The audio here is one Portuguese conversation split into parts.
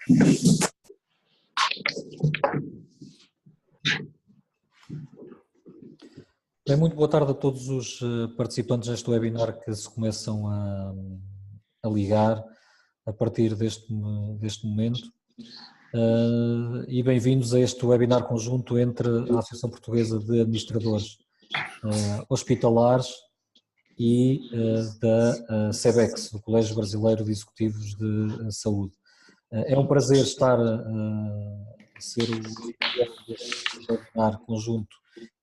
Bem, muito boa tarde a todos os participantes neste webinar que se começam a ligar a partir deste momento e bem-vindos a este webinar conjunto entre a Associação Portuguesa de Administradores Hospitalares e da SEBEX, do Colégio Brasileiro de Executivos de Saúde. É um prazer estar a ser o webinar conjunto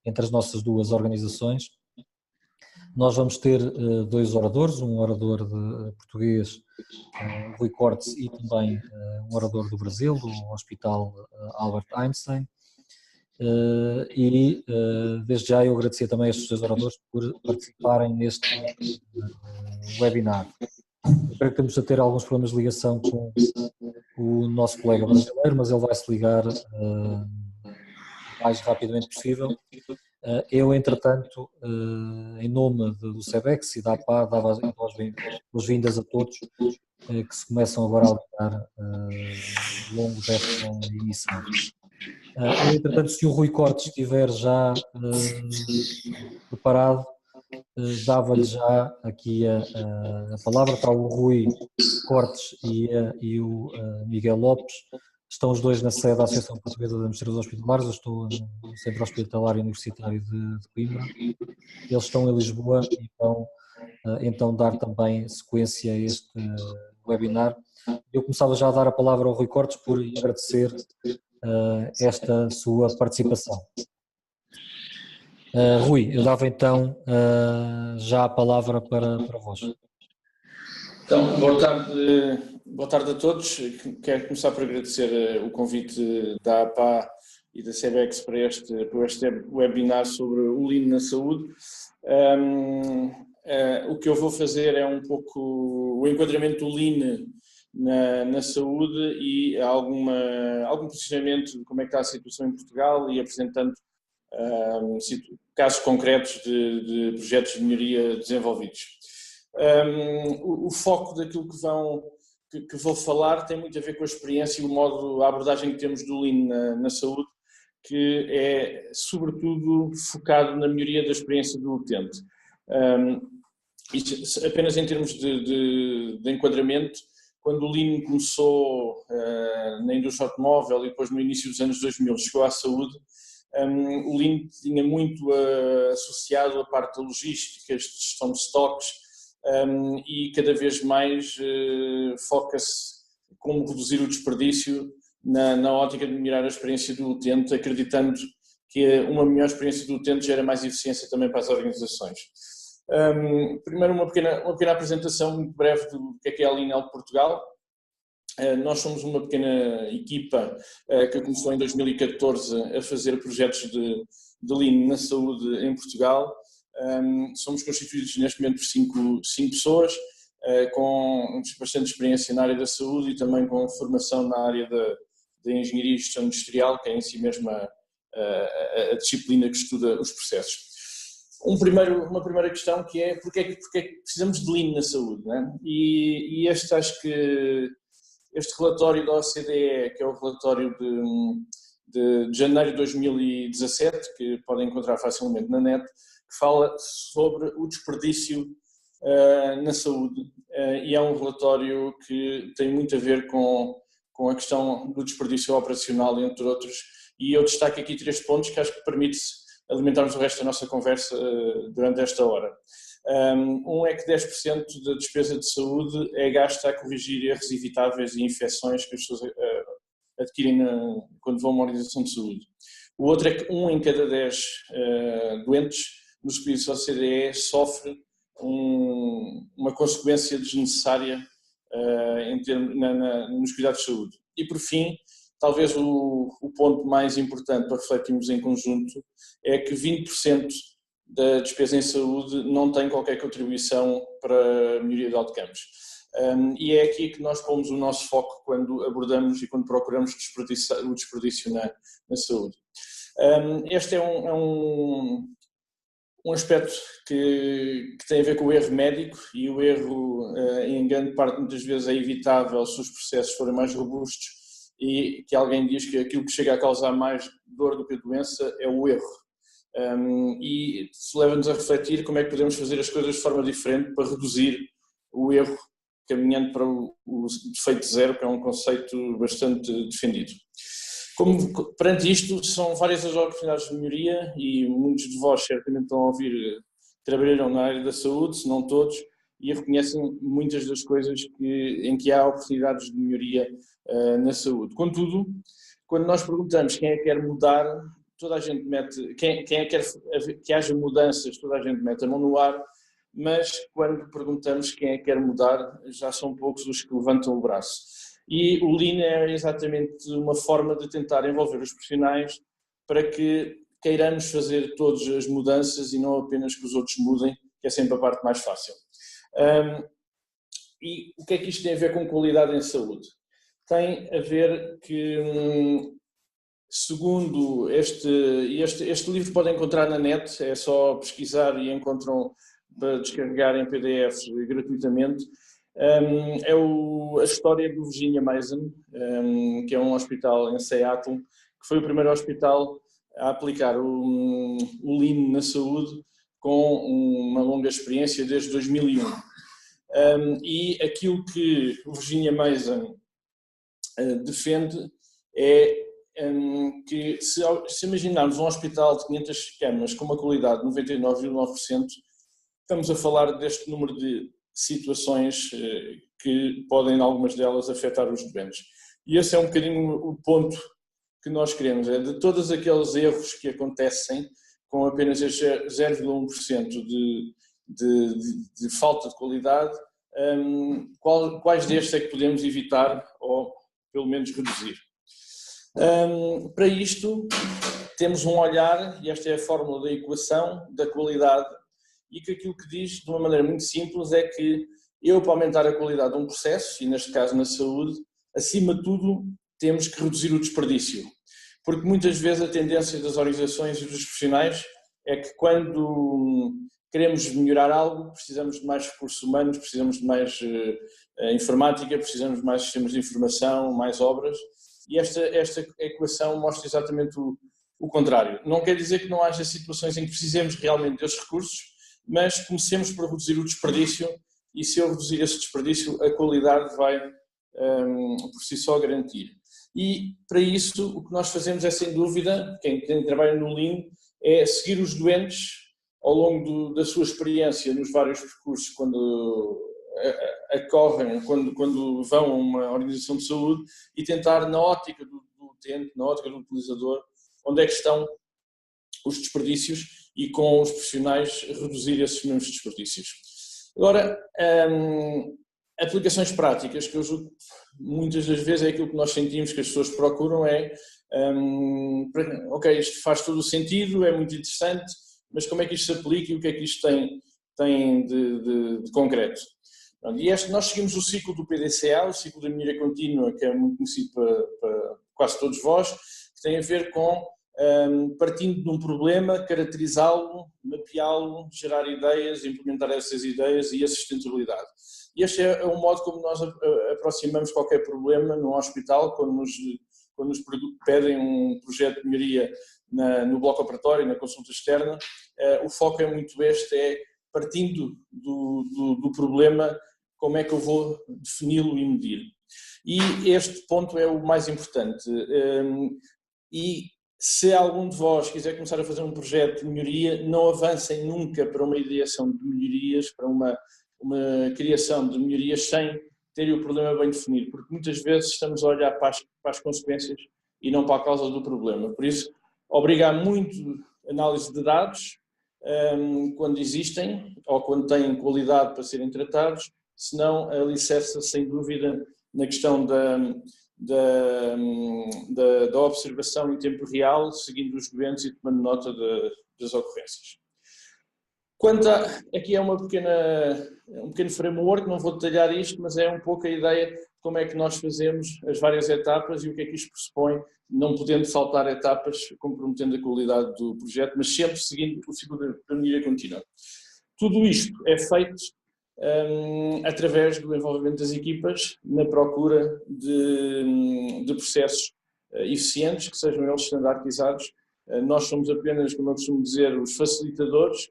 entre as nossas duas organizações. Nós vamos ter dois oradores, um orador português, Rui Cortes, e também um orador do Brasil, do Hospital Albert Einstein. E desde já eu agradecia também a estes dois oradores por participarem neste webinar. Eu creio que temos a ter alguns problemas de ligação com o nosso colega brasileiro, mas ele vai se ligar o mais rapidamente possível. Eu, entretanto, em nome do SEBEX e da APA, dava as boas-vindas a todos que se começam agora a ligar ao longo desta emissão. Entretanto, se o Rui Cortes estiver já preparado, dava-lhe já aqui a palavra. Está o Rui Cortes e o Miguel Lopes. Estão os dois na sede da Associação Portuguesa de Administradores Hospitalares. Eu estou no Centro Hospitalar Universitário de Coimbra. Eles estão em Lisboa e vão então dar também sequência a este webinar. Eu começava já a dar a palavra ao Rui Cortes por agradecer esta sua participação. Rui, eu dava então já a palavra para vós. Então, boa tarde a todos. Quero começar por agradecer o convite da APA e da SEBEX para este webinar sobre o Lean na saúde. O que eu vou fazer é um pouco o enquadramento do Lean na saúde e algum posicionamento de como é que está a situação em Portugal e apresentando casos concretos de projetos de melhoria desenvolvidos. O foco daquilo que vou falar tem muito a ver com a experiência e a abordagem que temos do Lean na saúde, que é sobretudo focado na melhoria da experiência do utente. Isto, apenas em termos de enquadramento, quando o Lean começou na indústria automóvel e depois no início dos anos 2000 chegou à saúde, o Lean tinha muito associado a parte da logística, de gestão de estoques, e cada vez mais foca-se como reduzir o desperdício na ótica de melhorar a experiência do utente, acreditando que uma melhor experiência do utente gera mais eficiência também para as organizações. Primeiro uma pequena apresentação muito breve do que é a Lean de Portugal. Nós somos uma pequena equipa que começou em 2014 a fazer projetos de Lean na saúde em Portugal. Somos constituídos neste momento por cinco pessoas, com bastante experiência na área da saúde e também com formação na área da engenharia e gestão industrial, que é em si mesmo a disciplina que estuda os processos. Uma primeira questão que é porque é que precisamos de Lean na saúde, não é? E acho que este relatório da OCDE, que é o relatório de janeiro de 2017, que podem encontrar facilmente na net, que fala sobre o desperdício na saúde, e é um relatório que tem muito a ver com a questão do desperdício operacional, entre outros, e eu destaco aqui 3 pontos que acho que permite alimentarmos o resto da nossa conversa durante esta hora. Um é que 10% da despesa de saúde é gasta a corrigir erros evitáveis e infecções que as pessoas adquirem quando vão a uma organização de saúde. O outro é que 1 em cada 10 doentes nos países da OCDE sofre uma consequência desnecessária nos cuidados de saúde. E por fim, talvez o ponto mais importante para refletirmos em conjunto é que 20% da despesa em saúde não tem qualquer contribuição para a melhoria de outcomes. E é aqui que nós pomos o nosso foco quando abordamos e quando procuramos o desperdício na saúde. Este é um aspecto que tem a ver com o erro médico, e o erro, em grande parte, muitas vezes é evitável se os processos forem mais robustos e que alguém diz que aquilo que chega a causar mais dor do que a doença é o erro. E isso leva-nos a refletir como é que podemos fazer as coisas de forma diferente para reduzir o erro, caminhando para o defeito zero, que é um conceito bastante defendido. Perante isto, são várias as oportunidades de melhoria e muitos de vós certamente estão a ouvir, trabalharam na área da saúde, se não todos, e reconhecem muitas das coisas em que há oportunidades de melhoria na saúde. Contudo, quando nós perguntamos quem é que quer mudar, toda a gente mete, quem é que quer que haja mudanças, toda a gente mete a mão no ar, mas quando perguntamos quem é que quer mudar, já são poucos os que levantam o braço. E o Lean é exatamente uma forma de tentar envolver os profissionais para que queiramos fazer todas as mudanças e não apenas que os outros mudem, que é sempre a parte mais fácil. E o que é que isto tem a ver com qualidade em saúde? Tem a ver que, segundo este livro podem encontrar na net, é só pesquisar e encontram para descarregar em PDF gratuitamente. É a história do Virginia Mason, que é um hospital em Seattle, que foi o primeiro hospital a aplicar o Lean na saúde com uma longa experiência desde 2001. E aquilo que o Virginia Mason defende é que se imaginarmos um hospital de 500 camas com uma qualidade de 99,9%, estamos a falar deste número de situações que podem, em algumas delas, afetar os doentes. E esse é um bocadinho o ponto que nós queremos, é de todos aqueles erros que acontecem com apenas 0,1% de falta de qualidade, quais destes é que podemos evitar ou pelo menos reduzir. Para isto temos um olhar, e esta é a fórmula da equação da qualidade, e que aquilo que diz de uma maneira muito simples é que para aumentar a qualidade de um processo, e neste caso na saúde, acima de tudo temos que reduzir o desperdício, porque muitas vezes a tendência das organizações e dos profissionais é que quando queremos melhorar algo, precisamos de mais recursos humanos, precisamos de mais informática, precisamos de mais sistemas de informação, mais obras, e esta equação mostra exatamente o contrário. Não quer dizer que não haja situações em que precisemos realmente desses recursos, mas comecemos por reduzir o desperdício, e se eu reduzir esse desperdício, a qualidade vai por si só garantir. E para isso o que nós fazemos é, sem dúvida, quem trabalha no Lean, é seguir os doentes ao longo da sua experiência nos vários percursos, quando quando vão a uma organização de saúde, e tentar, na ótica do utente, na ótica do utilizador, onde é que estão os desperdícios e com os profissionais reduzir esses mesmos desperdícios. Agora, aplicações práticas, que eu julgo muitas das vezes é aquilo que nós sentimos que as pessoas procuram, ok, isto faz todo o sentido, é muito interessante, mas como é que isto se aplica e o que é que isto tem de concreto? E nós seguimos o ciclo do PDCA, o ciclo da melhoria contínua, que é muito conhecido para quase todos vós, que tem a ver com partindo de um problema, caracterizá-lo, mapeá-lo, gerar ideias, implementar essas ideias e a sustentabilidade. E este é o modo como nós aproximamos qualquer problema num hospital, quando nos pedem um projeto de melhoria no bloco operatório, na consulta externa. O foco é muito partindo do problema, como é que eu vou defini-lo e medir. E este ponto é o mais importante. E se algum de vós quiser começar a fazer um projeto de melhoria, não avancem nunca para uma ideação de melhorias, para uma criação de melhorias sem terem o problema bem definido, porque muitas vezes estamos a olhar para as consequências e não para a causa do problema. Por isso, obrigar muito análise de dados quando existem ou quando têm qualidade para serem tratados, senão alicerça sem dúvida na questão da observação em tempo real, seguindo os doentes e tomando nota das ocorrências. Aqui é um pequeno framework, não vou detalhar isto, mas é um pouco a ideia de como é que nós fazemos as várias etapas e o que é que isto pressupõe, não podendo faltar etapas, comprometendo a qualidade do projeto, mas sempre seguindo o ciclo da melhoria contínua. Tudo isto é feito através do envolvimento das equipas na procura de processos eficientes, que sejam eles standardizados. Nós somos apenas, como eu costumo dizer, os facilitadores.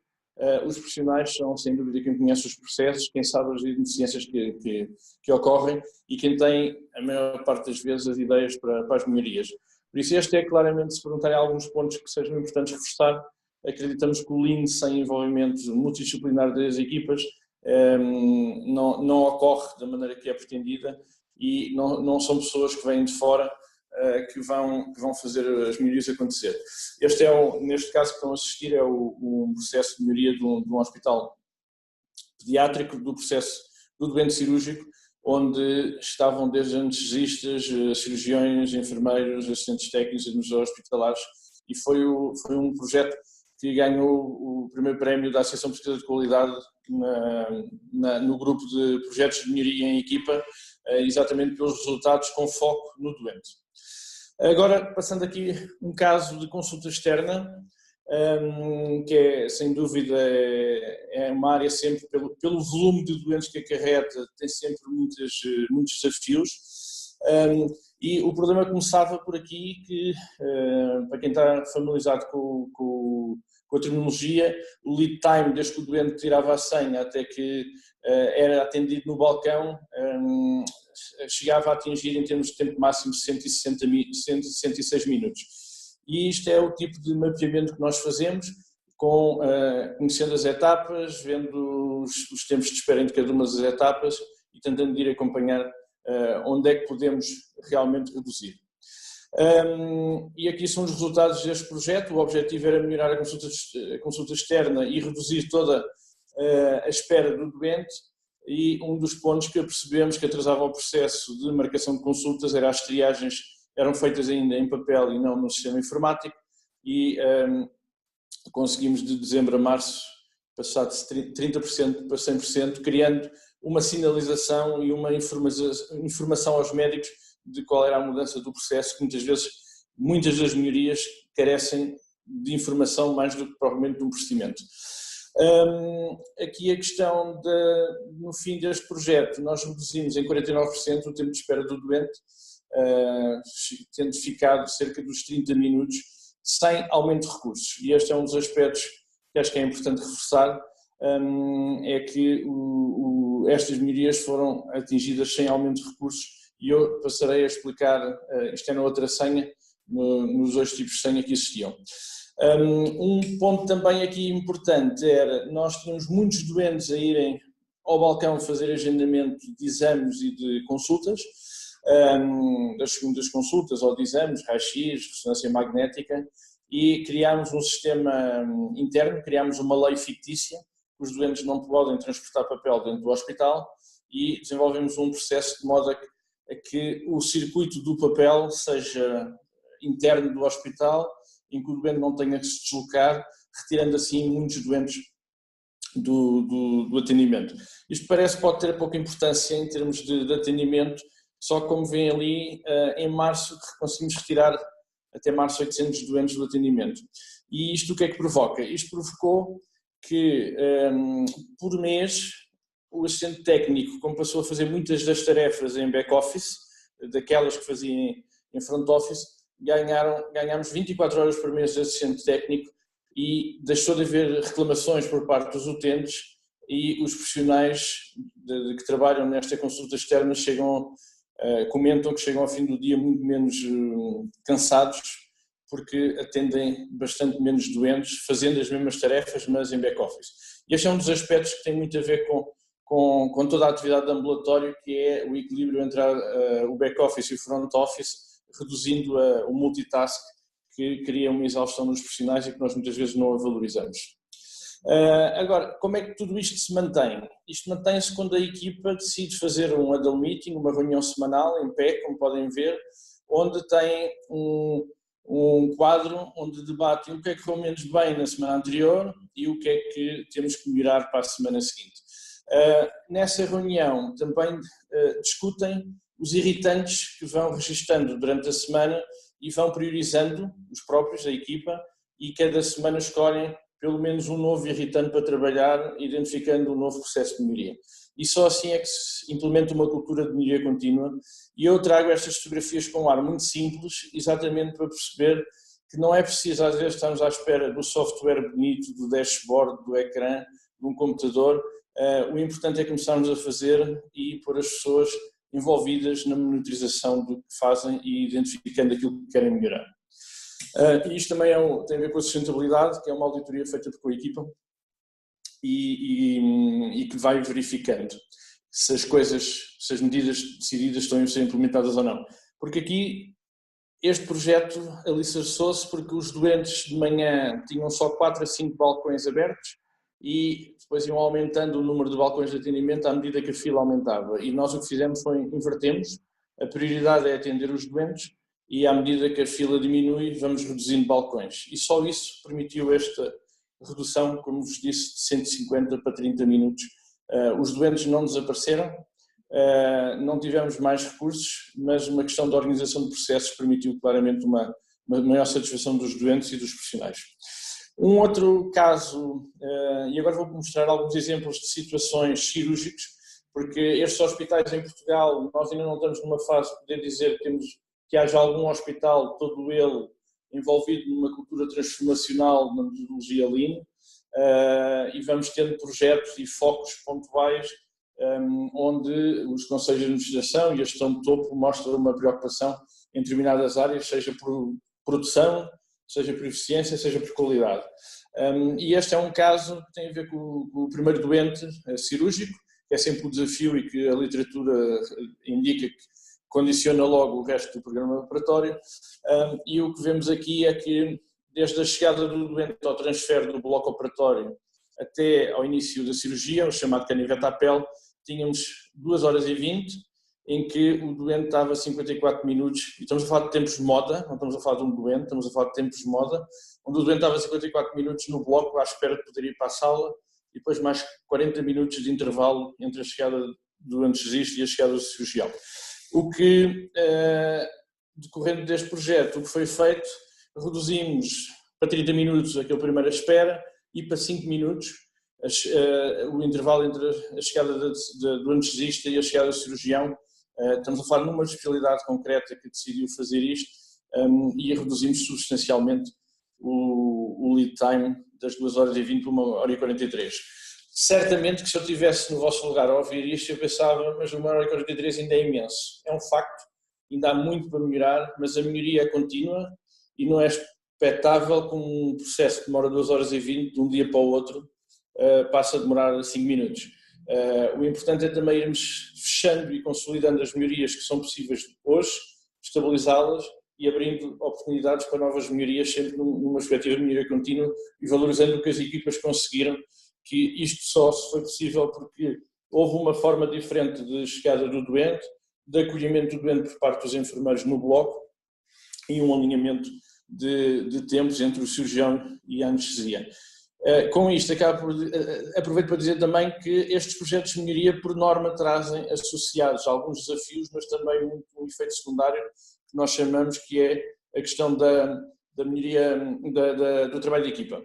Os profissionais são, sem dúvida, quem conhece os processos, quem sabe as ineficiências que ocorrem e quem tem, a maior parte das vezes, as ideias para as melhorias. Por isso, este é claramente, se perguntarem alguns pontos que sejam importantes reforçar, acreditamos que o Lean sem envolvimento multidisciplinar das equipas não ocorre da maneira que é pretendida e não são pessoas que vêm de fora que vão fazer as melhorias acontecer. Este neste caso que estão a assistir, é um processo de melhoria de um hospital pediátrico, do processo do doente cirúrgico, onde estavam desde anestesistas, cirurgiões, enfermeiros, assistentes técnicos, administradores hospitalares, e foi um projeto que ganhou o primeiro prémio da Associação Portuguesa de Qualidade no grupo de projetos de melhoria em equipa, exatamente pelos resultados com foco no doente. Agora, passando aqui um caso de consulta externa, que é, sem dúvida, é uma área sempre, pelo volume de doentes que acarreta, tem sempre muitos desafios. E o problema começava por aqui, que, para quem está familiarizado com a terminologia, o lead time, desde que o doente tirava a senha até que era atendido no balcão, chegava a atingir, em termos de tempo máximo, 166 minutos. E isto é o tipo de mapeamento que nós fazemos, conhecendo as etapas, vendo os tempos de espera entre cada uma das etapas e tentando ir acompanhar onde é que podemos realmente reduzir. E aqui são os resultados deste projeto. O objetivo era melhorar a consulta externa e reduzir toda a espera do doente, e um dos pontos que percebemos que atrasava o processo de marcação de consultas era as triagens eram feitas ainda em papel e não no sistema informático, e conseguimos de dezembro a março passar de 30% para 100%, criando uma sinalização e uma informação aos médicos de qual era a mudança do processo, que muitas das melhorias carecem de informação mais do que propriamente de um procedimento. Aqui a questão, no fim deste projeto, nós reduzimos em 49% o tempo de espera do doente, tendo ficado cerca dos 30 minutos, sem aumento de recursos. E este é um dos aspectos que acho que é importante reforçar, é que estas melhorias foram atingidas sem aumento de recursos, e eu passarei a explicar, isto é na outra senha, nos dois tipos de senha que existiam. Um ponto também aqui importante era, nós tínhamos muitos doentes a irem ao balcão fazer agendamento de exames e de consultas, das segundas consultas ou de exames, raio-x, ressonância magnética, e criámos um sistema interno, criámos uma lei fictícia, que os doentes não podem transportar papel dentro do hospital, e desenvolvemos um processo de modo a que o circuito do papel seja interno do hospital, em que o doente não tenha que se deslocar, retirando assim muitos doentes do atendimento. Isto pode ter pouca importância em termos de atendimento, só que, como veem ali, em março conseguimos retirar até março 800 doentes do atendimento. E isto o que é que provoca? Isto provocou que, por mês, o assistente técnico, como passou a fazer muitas das tarefas em back-office, daquelas que fazia em front-office, ganhámos 24 horas por mês de assistente técnico, e deixou de haver reclamações por parte dos utentes, e os profissionais que trabalham nesta consulta externa comentam que chegam ao fim do dia muito menos cansados, porque atendem bastante menos doentes, fazendo as mesmas tarefas, mas em back-office. E este é um dos aspectos que tem muito a ver com toda a atividade de ambulatório, que é o equilíbrio entre o back-office e o front-office, reduzindo o multitask, que cria uma exaustão nos profissionais e que nós muitas vezes não a valorizamos. Agora, como é que tudo isto se mantém? Isto mantém-se quando a equipa decide fazer um huddle meeting, uma reunião semanal em pé, como podem ver, onde tem um quadro onde debatem o que é que correu menos bem na semana anterior e o que é que temos que melhorar para a semana seguinte. Nessa reunião também discutem os irritantes que vão registando durante a semana e vão priorizando os próprios, a equipa, e cada semana escolhem pelo menos um novo irritante para trabalhar, identificando um novo processo de melhoria. E só assim é que se implementa uma cultura de melhoria contínua. E eu trago estas fotografias com um ar muito simples, exatamente para perceber que não é preciso às vezes estarmos à espera do software bonito, do dashboard, do ecrã, de um computador. O importante é começarmos a fazer e pôr as pessoas envolvidas na monitorização do que fazem e identificando aquilo que querem melhorar. E isto também tem a ver com a sustentabilidade, que é uma auditoria feita por a equipa e que vai verificando se as medidas decididas estão a ser implementadas ou não. Porque aqui este projeto alicerçou-se porque os doentes de manhã tinham só 4 a 5 balcões abertos e depois iam aumentando o número de balcões de atendimento à medida que a fila aumentava. E nós o que fizemos foi invertemos, a prioridade é atender os doentes e à medida que a fila diminui vamos reduzindo balcões. E só isso permitiu esta redução, como vos disse, de 150 para 30 minutos. Os doentes não desapareceram, não tivemos mais recursos, mas uma questão de organização de processos permitiu claramente uma maior satisfação dos doentes e dos profissionais. Um outro caso, e agora vou mostrar alguns exemplos de situações cirúrgicas, porque estes hospitais em Portugal, nós ainda não estamos numa fase de poder dizer que haja algum hospital, todo ele, envolvido numa cultura transformacional na metodologia Lean, e vamos tendo projetos e focos pontuais onde os conselhos de administração e a gestão de topo mostram uma preocupação em determinadas áreas, seja por produção, seja por eficiência, seja por qualidade. E este é um caso que tem a ver com o primeiro doente cirúrgico, que é sempre um desafio e que a literatura indica que condiciona logo o resto do programa operatório. E o que vemos aqui é que, desde a chegada do doente ao transfer do bloco operatório até ao início da cirurgia, o chamado canivete à pele, tínhamos 2 horas e 20, em que o doente estava 54 minutos, e estamos a falar de tempos de moda, não estamos a falar de um doente, estamos a falar de tempos de moda, onde o doente estava 54 minutos no bloco à espera de poder ir para a sala, e depois mais 40 minutos de intervalo entre a chegada do anestesista e a chegada do cirurgião. O que, decorrendo deste projeto, o que foi feito, reduzimos para 30 minutos aquele primeiro espera e para 5 minutos o intervalo entre a chegada do anestesista e a chegada do cirurgião. Estamos a falar numa especialidade concreta que decidiu fazer isto e reduzimos substancialmente o lead time das 2 horas e 20 para 1 hora e 43. Certamente que se eu estivesse no vosso lugar a ouvir isto, eu pensava, mas 1 hora e 43 ainda é imenso. É um facto, ainda há muito para melhorar, mas a melhoria é contínua e não é expectável que um processo que demora 2 horas e 20, de um dia para o outro, passa a demorar 5 minutos. O importante é também irmos fechando e consolidando as melhorias que são possíveis hoje, estabilizá-las e abrindo oportunidades para novas melhorias, sempre numa perspectiva de melhoria contínua e valorizando o que as equipas conseguiram, que isto só foi possível porque houve uma forma diferente de chegada do doente, de acolhimento do doente por parte dos enfermeiros no bloco e um alinhamento de tempos entre o cirurgião e a anestesia. Com isto, aproveito para dizer também que estes projetos de melhoria, por norma, trazem associados alguns desafios, mas também um efeito secundário que nós chamamos que é a questão da melhoria do trabalho de equipa.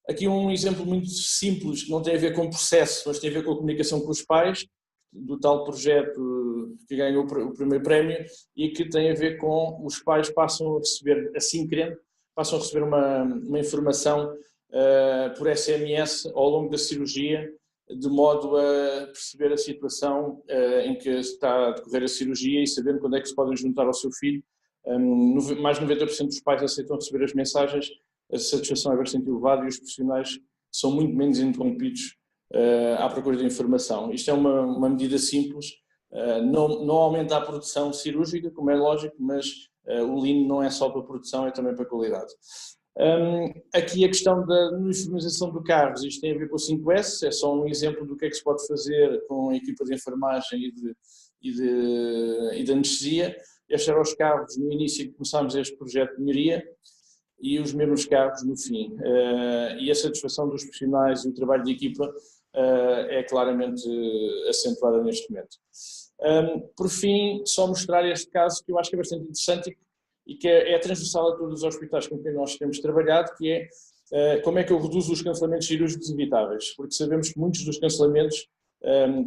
Aqui um exemplo muito simples, que não tem a ver com processo, mas tem a ver com a comunicação com os pais, do tal projeto que ganhou o primeiro prémio e que tem a ver com os pais passam a receber, assim querendo, passam a receber uma informação por SMS ao longo da cirurgia, de modo a perceber a situação em que está a decorrer a cirurgia e sabendo quando é que se podem juntar ao seu filho. Mais de 90% dos pais aceitam receber as mensagens, a satisfação é bastante elevada e os profissionais são muito menos interrompidos à procura de informação. Isto é uma medida simples, não aumenta a produção cirúrgica, como é lógico, mas o Lean não é só para produção, é também para qualidade. Aqui a questão da uniformização do carros, isto tem a ver com o 5S, é só um exemplo do que é que se pode fazer com a equipa de enfermagem e de anestesia. Estes eram os carros no início que começámos este projeto de melhoria e os mesmos carros no fim. E a satisfação dos profissionais e o trabalho de equipa é claramente acentuada neste momento. Por fim, só mostrar este caso que eu acho que é bastante interessante e que é transversal a todos os hospitais com quem nós temos trabalhado, que é como é que eu reduzo os cancelamentos cirúrgicos evitáveis? Porque sabemos que muitos dos cancelamentos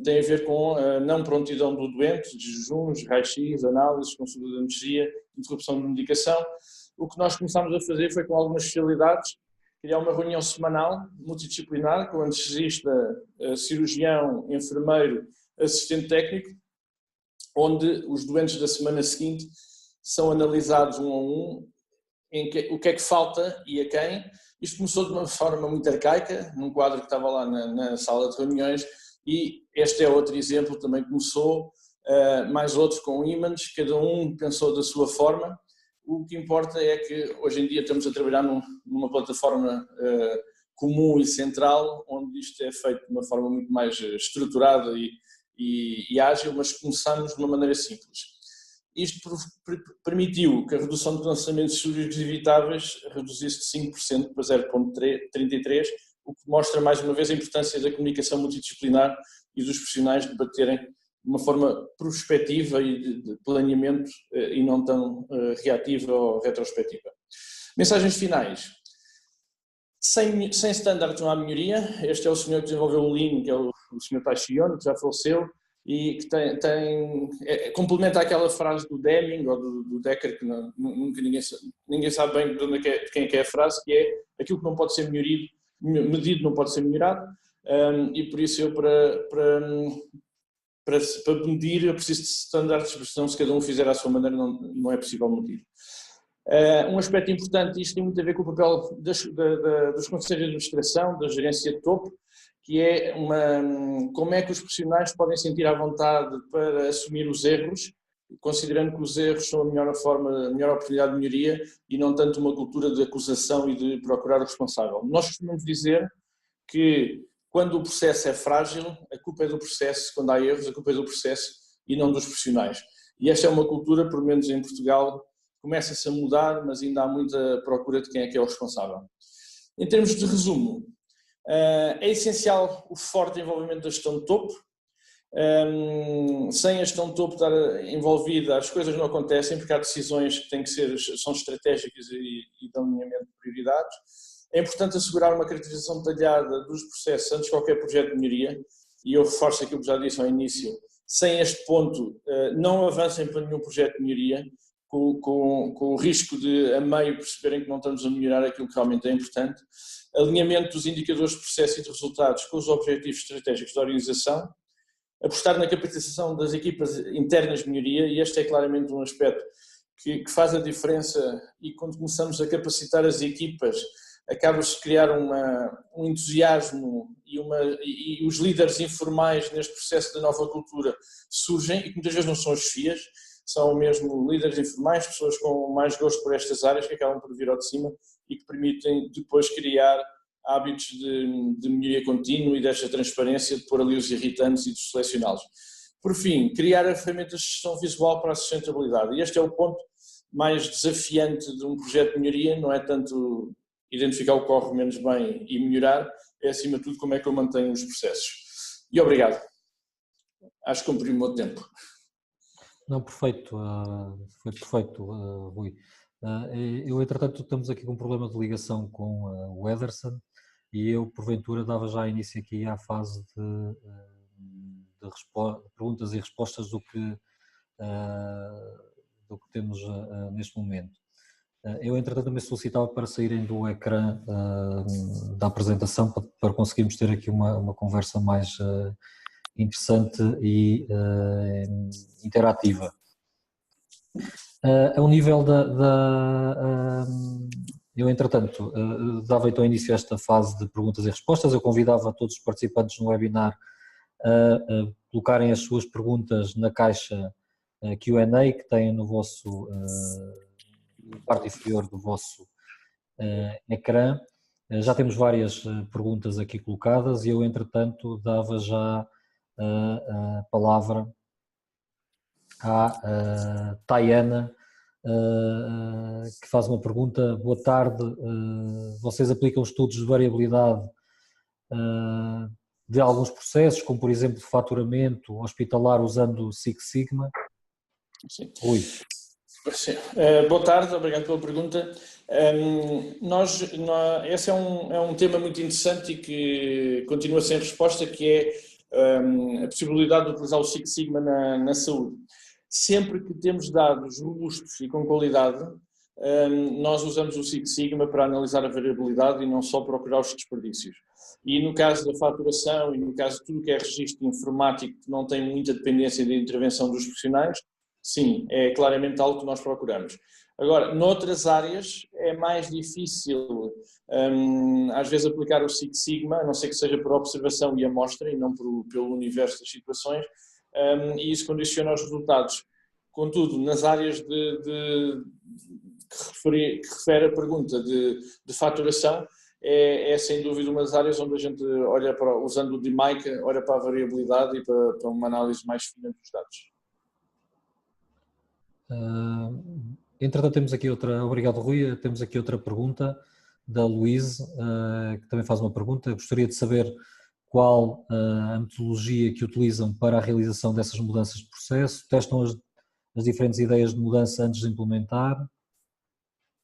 têm a ver com a não prontidão do doente, de jejuns, raio-x, análises, consulta de anestesia, interrupção de medicação. O que nós começámos a fazer foi, com algumas especialidades, criar uma reunião semanal, multidisciplinar, com anestesista, cirurgião, enfermeiro, assistente técnico, onde os doentes da semana seguinte são analisados um a um, o que é que falta e a quem. Isto começou de uma forma muito arcaica, num quadro que estava lá na sala de reuniões, e este é outro exemplo, também começou, mais outros com ímãs, cada um pensou da sua forma. O que importa é que hoje em dia estamos a trabalhar numa plataforma comum e central, onde isto é feito de uma forma muito mais estruturada e ágil, mas começamos de uma maneira simples. Isto permitiu que a redução de cancelamentos cirúrgicos evitáveis reduzisse de 5% para 0,33%, o que mostra mais uma vez a importância da comunicação multidisciplinar e dos profissionais debaterem de uma forma prospectiva e de planeamento e não tão reativa ou retrospectiva. Mensagens finais. Sem standards não há melhoria. Este é o senhor que desenvolveu o Lean, que é o senhor Taishi Ohno, que já faleceu, e que complementa aquela frase do Deming ou do Decker, que nunca ninguém sabe bem de quem é a frase, que é: aquilo que não pode ser medido não pode ser melhorado, e por isso eu para medir eu preciso de standards, porque senão, se cada um fizer à sua maneira, não é possível medir. Um aspecto importante, isto tem muito a ver com o papel dos conselhos de administração, da gerência de topo, que é como é que os profissionais podem sentir à vontade para assumir os erros, considerando que os erros são a melhor oportunidade de melhoria e não tanto uma cultura de acusação e de procurar o responsável. Nós costumamos dizer que quando o processo é frágil, a culpa é do processo, quando há erros, a culpa é do processo e não dos profissionais. E esta é uma cultura, pelo menos em Portugal, começa-se a mudar, mas ainda há muita procura de quem é que é o responsável. Em termos de resumo, é essencial o forte envolvimento da gestão de topo. Sem a gestão de topo estar envolvida, as coisas não acontecem, porque há decisões que são estratégicas e de alinhamento de prioridades. É importante assegurar uma caracterização detalhada dos processos antes de qualquer projeto de melhoria, e eu reforço aquilo que já disse ao início: sem este ponto não avancem para nenhum projeto de melhoria, com o risco de, a meio, perceberem que não estamos a melhorar aquilo que realmente é importante. Alinhamento dos indicadores de processo e de resultados com os objetivos estratégicos da organização. Apostar na capacitação das equipas internas de melhoria, e este é claramente um aspecto que faz a diferença, e quando começamos a capacitar as equipas, acaba-se de criar um entusiasmo e os líderes informais neste processo da nova cultura surgem, e que muitas vezes não são as chefias, são mesmo líderes informais, pessoas com mais gosto por estas áreas, que acabam por vir ao de cima e que permitem depois criar hábitos de melhoria contínua e desta transparência, de pôr ali os irritantes e de selecioná-los. Por fim, criar ferramentas de gestão visual para a sustentabilidade. E este é o ponto mais desafiante de um projeto de melhoria, não é tanto identificar o que corre menos bem e melhorar, é acima de tudo como é que eu mantenho os processos. E obrigado. Acho que cumpri o meu tempo. Não, perfeito, foi perfeito, Rui. Eu, entretanto, estamos aqui com um problema de ligação com o Ederson, e eu, porventura, dava já início aqui à fase de perguntas e respostas do que temos neste momento. Eu, entretanto, também solicitava para saírem do ecrã da apresentação, para conseguirmos ter aqui uma conversa mais interessante e interativa. Ao nível eu, entretanto, dava então início a esta fase de perguntas e respostas. Eu convidava todos os participantes no webinar a colocarem as suas perguntas na caixa Q&A que têm no vosso na parte inferior do vosso ecrã. Já temos várias perguntas aqui colocadas e eu, entretanto, dava já a palavra à Tayana, que faz uma pergunta. Boa tarde, vocês aplicam estudos de variabilidade de alguns processos, como por exemplo faturamento hospitalar, usando Six Sigma? Sim. Rui. Sim. Boa tarde, obrigado pela pergunta. Esse é um tema muito interessante e que continua sem resposta, que é a possibilidade de utilizar o Six Sigma na saúde. Sempre que temos dados robustos e com qualidade, nós usamos o Six Sigma para analisar a variabilidade e não só procurar os desperdícios. E no caso da faturação e no caso de tudo que é registro informático que não tem muita dependência da intervenção dos profissionais, sim, é claramente algo que nós procuramos. Agora, noutras áreas é mais difícil, às vezes, aplicar o Six Sigma, a não ser que seja por observação e amostra e não pelo universo das situações, e isso condiciona os resultados. Contudo, nas áreas que refere a pergunta de faturação, é sem dúvida uma das áreas onde a gente olha para, usando o DMAIC, olha para a variabilidade e para uma análise mais fina dos dados. Entretanto, temos aqui outra, obrigado Rui, temos aqui outra pergunta da Luíse, que também faz uma pergunta. Gostaria de saber qual a metodologia que utilizam para a realização dessas mudanças de processo, testam as diferentes ideias de mudança antes de implementar?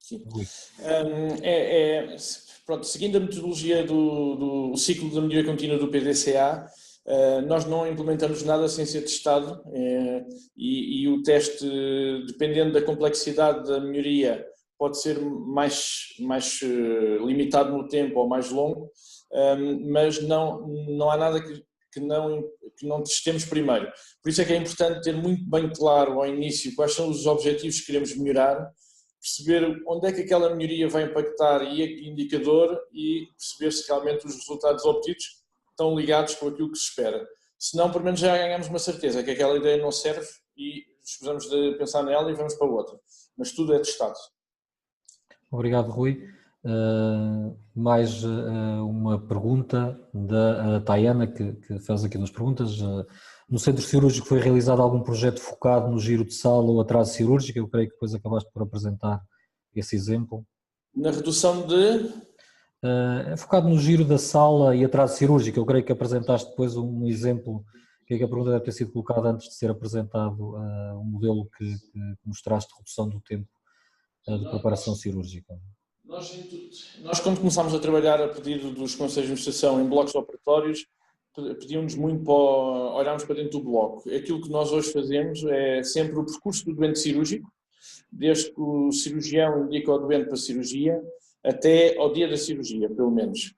Sim. Pronto, seguindo a metodologia do ciclo da melhoria contínua do PDCA, nós não implementamos nada sem ser testado e o teste, dependendo da complexidade da melhoria, pode ser mais limitado no tempo ou mais longo, mas não há nada que não testemos primeiro. Por isso é que é importante ter muito bem claro ao início quais são os objetivos que queremos melhorar, perceber onde é que aquela melhoria vai impactar e indicador e perceber se realmente os resultados obtidos estão ligados com aquilo que se espera. Senão, pelo menos já ganhamos uma certeza que aquela ideia não serve e escusamos de pensar nela e vamos para outra. Mas tudo é testado. Obrigado, Rui. Mais uma pergunta da Tayana, que fez aqui duas perguntas. No centro cirúrgico foi realizado algum projeto focado no giro de sala ou atraso cirúrgico? Eu creio que depois acabaste por apresentar esse exemplo. Na redução de... É focado no giro da sala e atraso cirúrgico. Eu creio que apresentaste depois um exemplo, que a pergunta deve ter sido colocada antes de ser apresentado um modelo que mostraste de redução do tempo de preparação cirúrgica. Nós, quando começámos a trabalhar a pedido dos conselhos de administração em blocos operatórios, pedíamos muito para olharmos para dentro do bloco. Aquilo que nós hoje fazemos é sempre o percurso do doente cirúrgico, desde que o cirurgião indica ao doente para a cirurgia, até ao dia da cirurgia, pelo menos.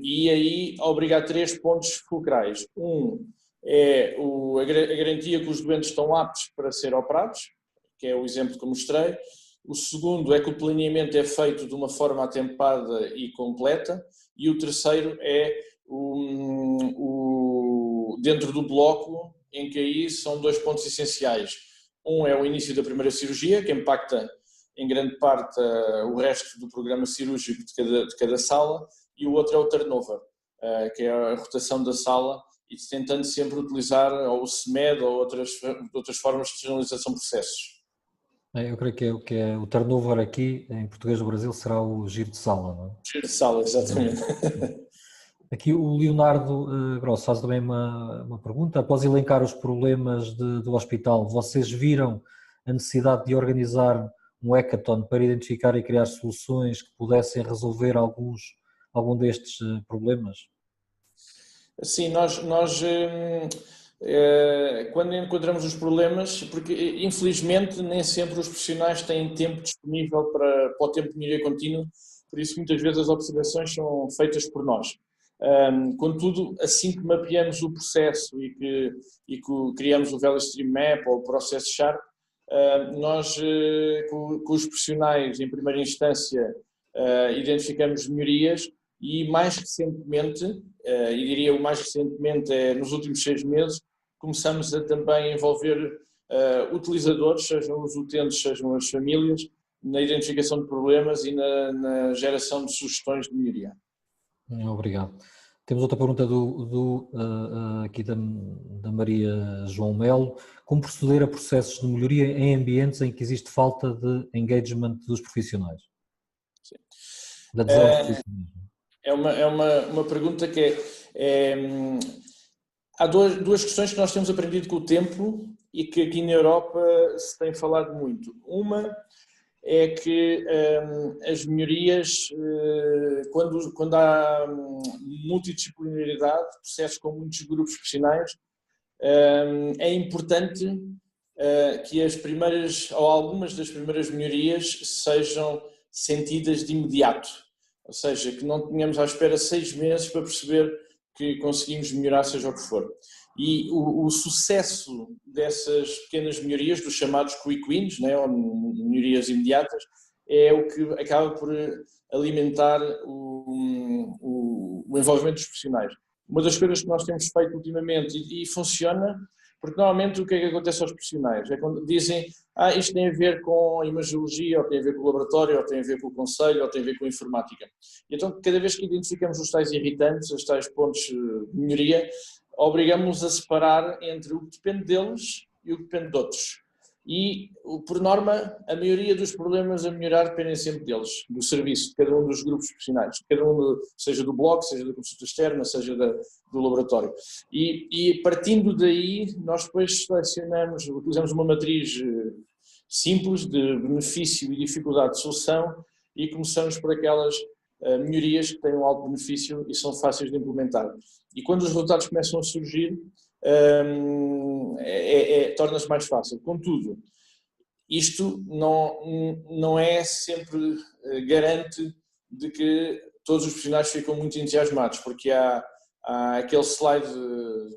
E aí obriga a 3 pontos fulcrais. Um é a garantia que os doentes estão aptos para ser operados, que é o exemplo que eu mostrei. O segundo é que o planeamento é feito de uma forma atempada e completa. E o terceiro é dentro do bloco, em que aí são 2 pontos essenciais. Um é o início da primeira cirurgia, que impacta em grande parte o resto do programa cirúrgico de cada sala, e o outro é o turnover, que é a rotação da sala, e tentando sempre utilizar ou o CMED ou outras formas de externalização de processos. Eu creio que é o turnover aqui, em português do Brasil, será o giro de sala, não é? Giro de sala, exatamente. Aqui o Leonardo Grosso faz também uma pergunta. Após elencar os problemas do hospital, vocês viram a necessidade de organizar um hackathon para identificar e criar soluções que pudessem resolver algum destes problemas? Sim, nós quando encontramos os problemas, porque infelizmente nem sempre os profissionais têm tempo disponível para o tempo de melhoria contínua, por isso muitas vezes as observações são feitas por nós. Contudo, assim que mapeamos o processo e que criamos o Value Stream Map ou o Process Sharp, nós com os profissionais em primeira instância identificamos melhorias e mais recentemente, e diria o mais recentemente é nos últimos 6 meses, começamos a também envolver utilizadores, sejam os utentes, sejam as famílias, na identificação de problemas e na geração de sugestões de melhoria. Obrigado. Temos outra pergunta aqui da Maria João Melo. Como proceder a processos de melhoria em ambientes em que existe falta de engagement dos profissionais? Sim. Da adesão dos profissionais. É uma pergunta que há duas questões que nós temos aprendido com o tempo e que aqui na Europa se tem falado muito. Uma é que as melhorias, quando há multidisciplinaridade, processos com muitos grupos profissionais, é importante que as primeiras, ou algumas das primeiras melhorias sejam sentidas de imediato. Ou seja, que não tenhamos à espera 6 meses para perceber que conseguimos melhorar, seja o que for. E o sucesso dessas pequenas melhorias, dos chamados quick wins, né, ou melhorias imediatas, é o que acaba por alimentar o envolvimento dos profissionais. Uma das coisas que nós temos feito ultimamente e funciona, porque normalmente o que é que acontece aos profissionais? É quando dizem, isto tem a ver com a imagiologia, ou tem a ver com o laboratório, ou tem a ver com o conselho, ou tem a ver com a informática. E então, cada vez que identificamos os tais irritantes, os tais pontos de melhoria, obrigamos-nos a separar entre o que depende deles e o que depende de outros. E, por norma, a maioria dos problemas a melhorar dependem sempre deles, do serviço, de cada um dos grupos profissionais, cada um, seja do blog, seja da consulta externa, seja do laboratório. E partindo daí, nós depois selecionamos, utilizamos uma matriz simples de benefício e dificuldade de solução e começamos por aquelas melhorias que têm um alto benefício e são fáceis de implementar. E quando os resultados começam a surgir, torna-se mais fácil. Contudo, isto não é sempre garante de que todos os profissionais ficam muito entusiasmados, porque há aquele slide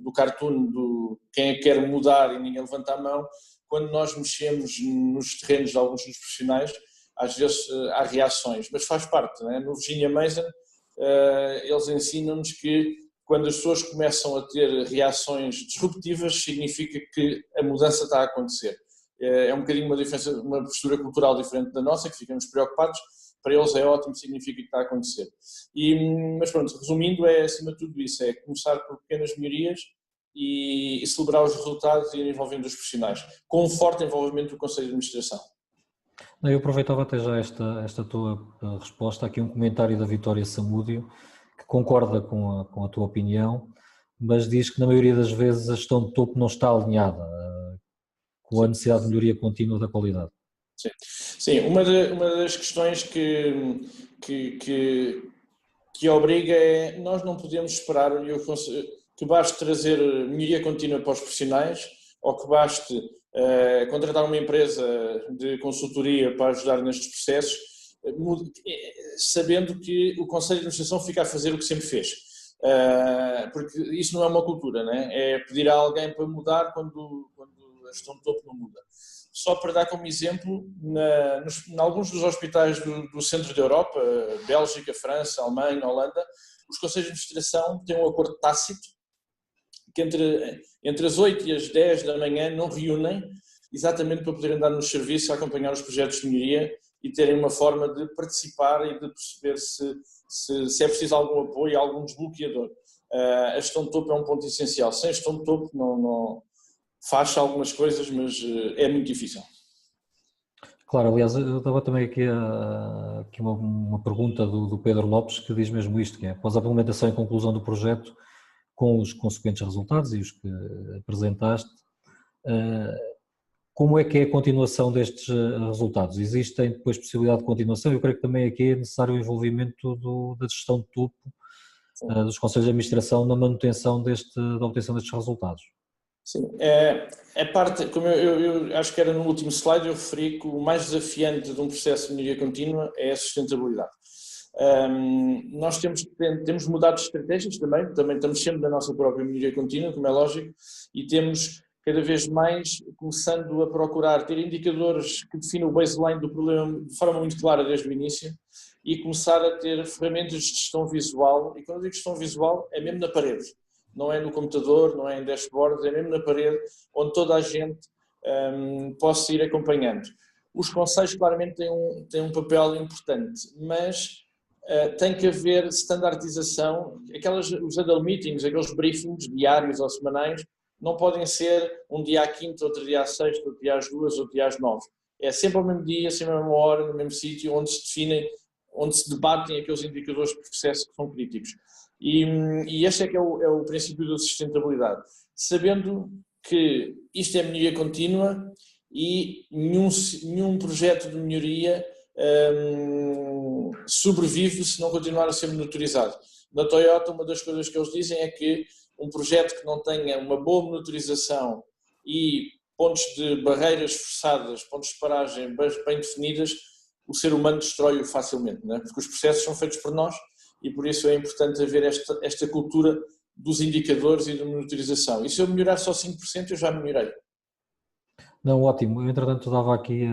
do cartoon do quem é que quer mudar e ninguém levanta a mão. Quando nós mexemos nos terrenos de alguns dos profissionais, às vezes há reações, mas faz parte, não é? No Virginia Mason, eles ensinam-nos que quando as pessoas começam a ter reações disruptivas, significa que a mudança está a acontecer. É um bocadinho uma diferença, uma postura cultural diferente da nossa, que ficamos preocupados. Para eles é ótimo, significa que está a acontecer. Mas pronto, resumindo, é acima de tudo isso, é começar por pequenas melhorias e celebrar os resultados e ir envolvendo os profissionais, com um forte envolvimento do Conselho de Administração. Eu aproveitava até já esta tua resposta, aqui um comentário da Vitória Samúdio, que concorda com a tua opinião, mas diz que na maioria das vezes a gestão de topo não está alinhada com a necessidade de melhoria contínua da qualidade. Sim. Uma das questões que obriga é, nós não podemos esperar que baste trazer melhoria contínua para os profissionais ou que baste contratar uma empresa de consultoria para ajudar nestes processos, sabendo que o Conselho de Administração fica a fazer o que sempre fez. Porque isso não é uma cultura, né? É pedir a alguém para mudar quando a gestão de topo não muda. Só para dar como exemplo, em alguns dos hospitais do centro da Europa, Bélgica, França, Alemanha, Holanda, os conselhos de administração têm um acordo tácito que entre as 8 e as 10 da manhã não reúnem, exatamente para poderem dar nos serviços a acompanhar os projetos de melhoria e terem uma forma de participar e de perceber se é preciso algum apoio, algum desbloqueador. A gestão de topo é um ponto essencial. Sem gestão de topo não faz algumas coisas, mas é muito difícil. Claro, aliás, eu estava também aqui uma pergunta do Pedro Lopes que diz mesmo isto, que é, após a implementação e conclusão do projeto, com os consequentes resultados e os que apresentaste, como é que é a continuação destes resultados? Existem depois possibilidade de continuação? Eu creio que também aqui é necessário o envolvimento da gestão de topo, dos conselhos de administração na manutenção da obtenção destes resultados. Sim, a parte, como eu acho que era no último slide, eu referi que o mais desafiante de um processo de melhoria contínua é a sustentabilidade. Nós temos mudado de estratégias também estamos sempre na nossa própria melhoria contínua, como é lógico, e temos cada vez mais começando a procurar ter indicadores que definem o baseline do problema de forma muito clara desde o início e começar a ter ferramentas de gestão visual, e quando eu digo gestão visual é mesmo na parede. Não é no computador, não é em dashboards, é mesmo na parede, onde toda a gente possa ir acompanhando. Os conselhos claramente têm um papel importante, mas tem que haver standardização. Os huddle meetings, aqueles briefings diários ou semanais, não podem ser um dia à quinta, outro dia à sexta, outro dia às 2, outro dia às 9. É sempre ao mesmo dia, sempre à mesma hora, no mesmo sítio, onde se definem, onde se debatem aqueles indicadores de processo que são críticos. E este é que é o princípio da sustentabilidade. Sabendo que isto é melhoria contínua e nenhum projeto de melhoria sobrevive se não continuar a ser monitorizado. Na Toyota, uma das coisas que eles dizem é que um projeto que não tenha uma boa monitorização e pontos de barreiras forçadas, pontos de paragem bem definidas, o ser humano destrói-o facilmente, não é? Porque os processos são feitos por nós e por isso é importante haver esta cultura dos indicadores e da monitorização. E se eu melhorar só 5%, eu já melhorei. Não, ótimo. Eu, entretanto, dava aqui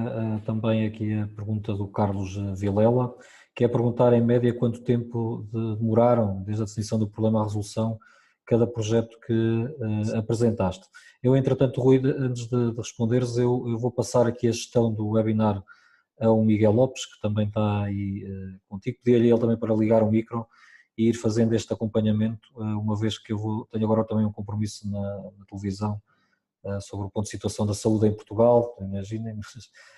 também aqui a pergunta do Carlos Vilela, que é perguntar em média quanto tempo demoraram desde a definição do problema à resolução cada projeto que apresentaste. Eu, entretanto, Rui, antes de responderes, eu vou passar aqui a gestão do webinar ao Miguel Lopes, que também está aí contigo. Pedi-lhe ele também para ligar o micro e ir fazendo este acompanhamento, uma vez que tenho agora também um compromisso na televisão sobre o ponto de situação da saúde em Portugal, imaginem,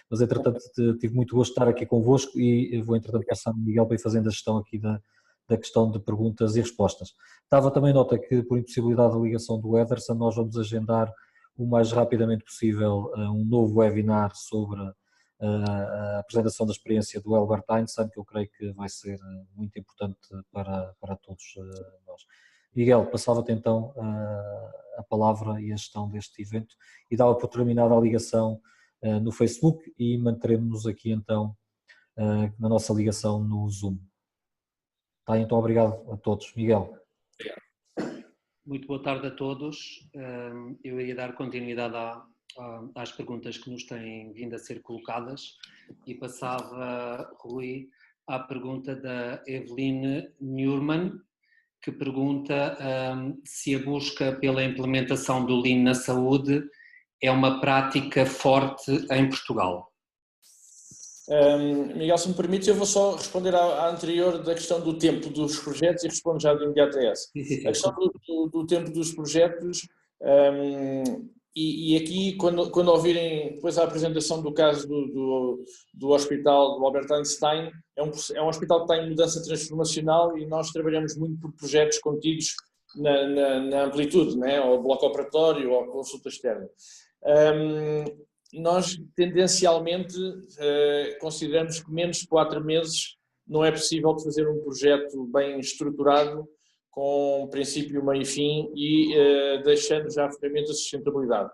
mas entretanto tive muito gosto de estar aqui convosco e vou entretanto passar ao Miguel para ir fazendo a gestão aqui da questão de perguntas e respostas. Dava também nota que por impossibilidade da ligação do Ederson nós vamos agendar o mais rapidamente possível um novo webinar sobre a apresentação da experiência do Albert Einstein, que eu creio que vai ser muito importante para todos nós. Miguel, passava-te então a palavra e a gestão deste evento e dava por terminada a ligação no Facebook e manteremos-nos aqui então na nossa ligação no Zoom. Tá, então obrigado a todos. Miguel. Muito boa tarde a todos. Eu ia dar continuidade às perguntas que nos têm vindo a ser colocadas e passava, Rui, à pergunta da Eveline Newman, que pergunta se a busca pela implementação do Lean na saúde é uma prática forte em Portugal. Miguel, se me permite, eu vou só responder à anterior da questão do tempo dos projetos e respondo já de imediato a essa. A questão do tempo dos projetos, e aqui, quando ouvirem depois a apresentação do caso do hospital do Albert Einstein, é um hospital que está em mudança transformacional e nós trabalhamos muito por projetos contidos na amplitude, né? Ou bloco operatório ou consulta externa. Nós tendencialmente consideramos que menos de 4 meses não é possível de fazer um projeto bem estruturado, com princípio, meio e fim e deixando já ferramentas de sustentabilidade.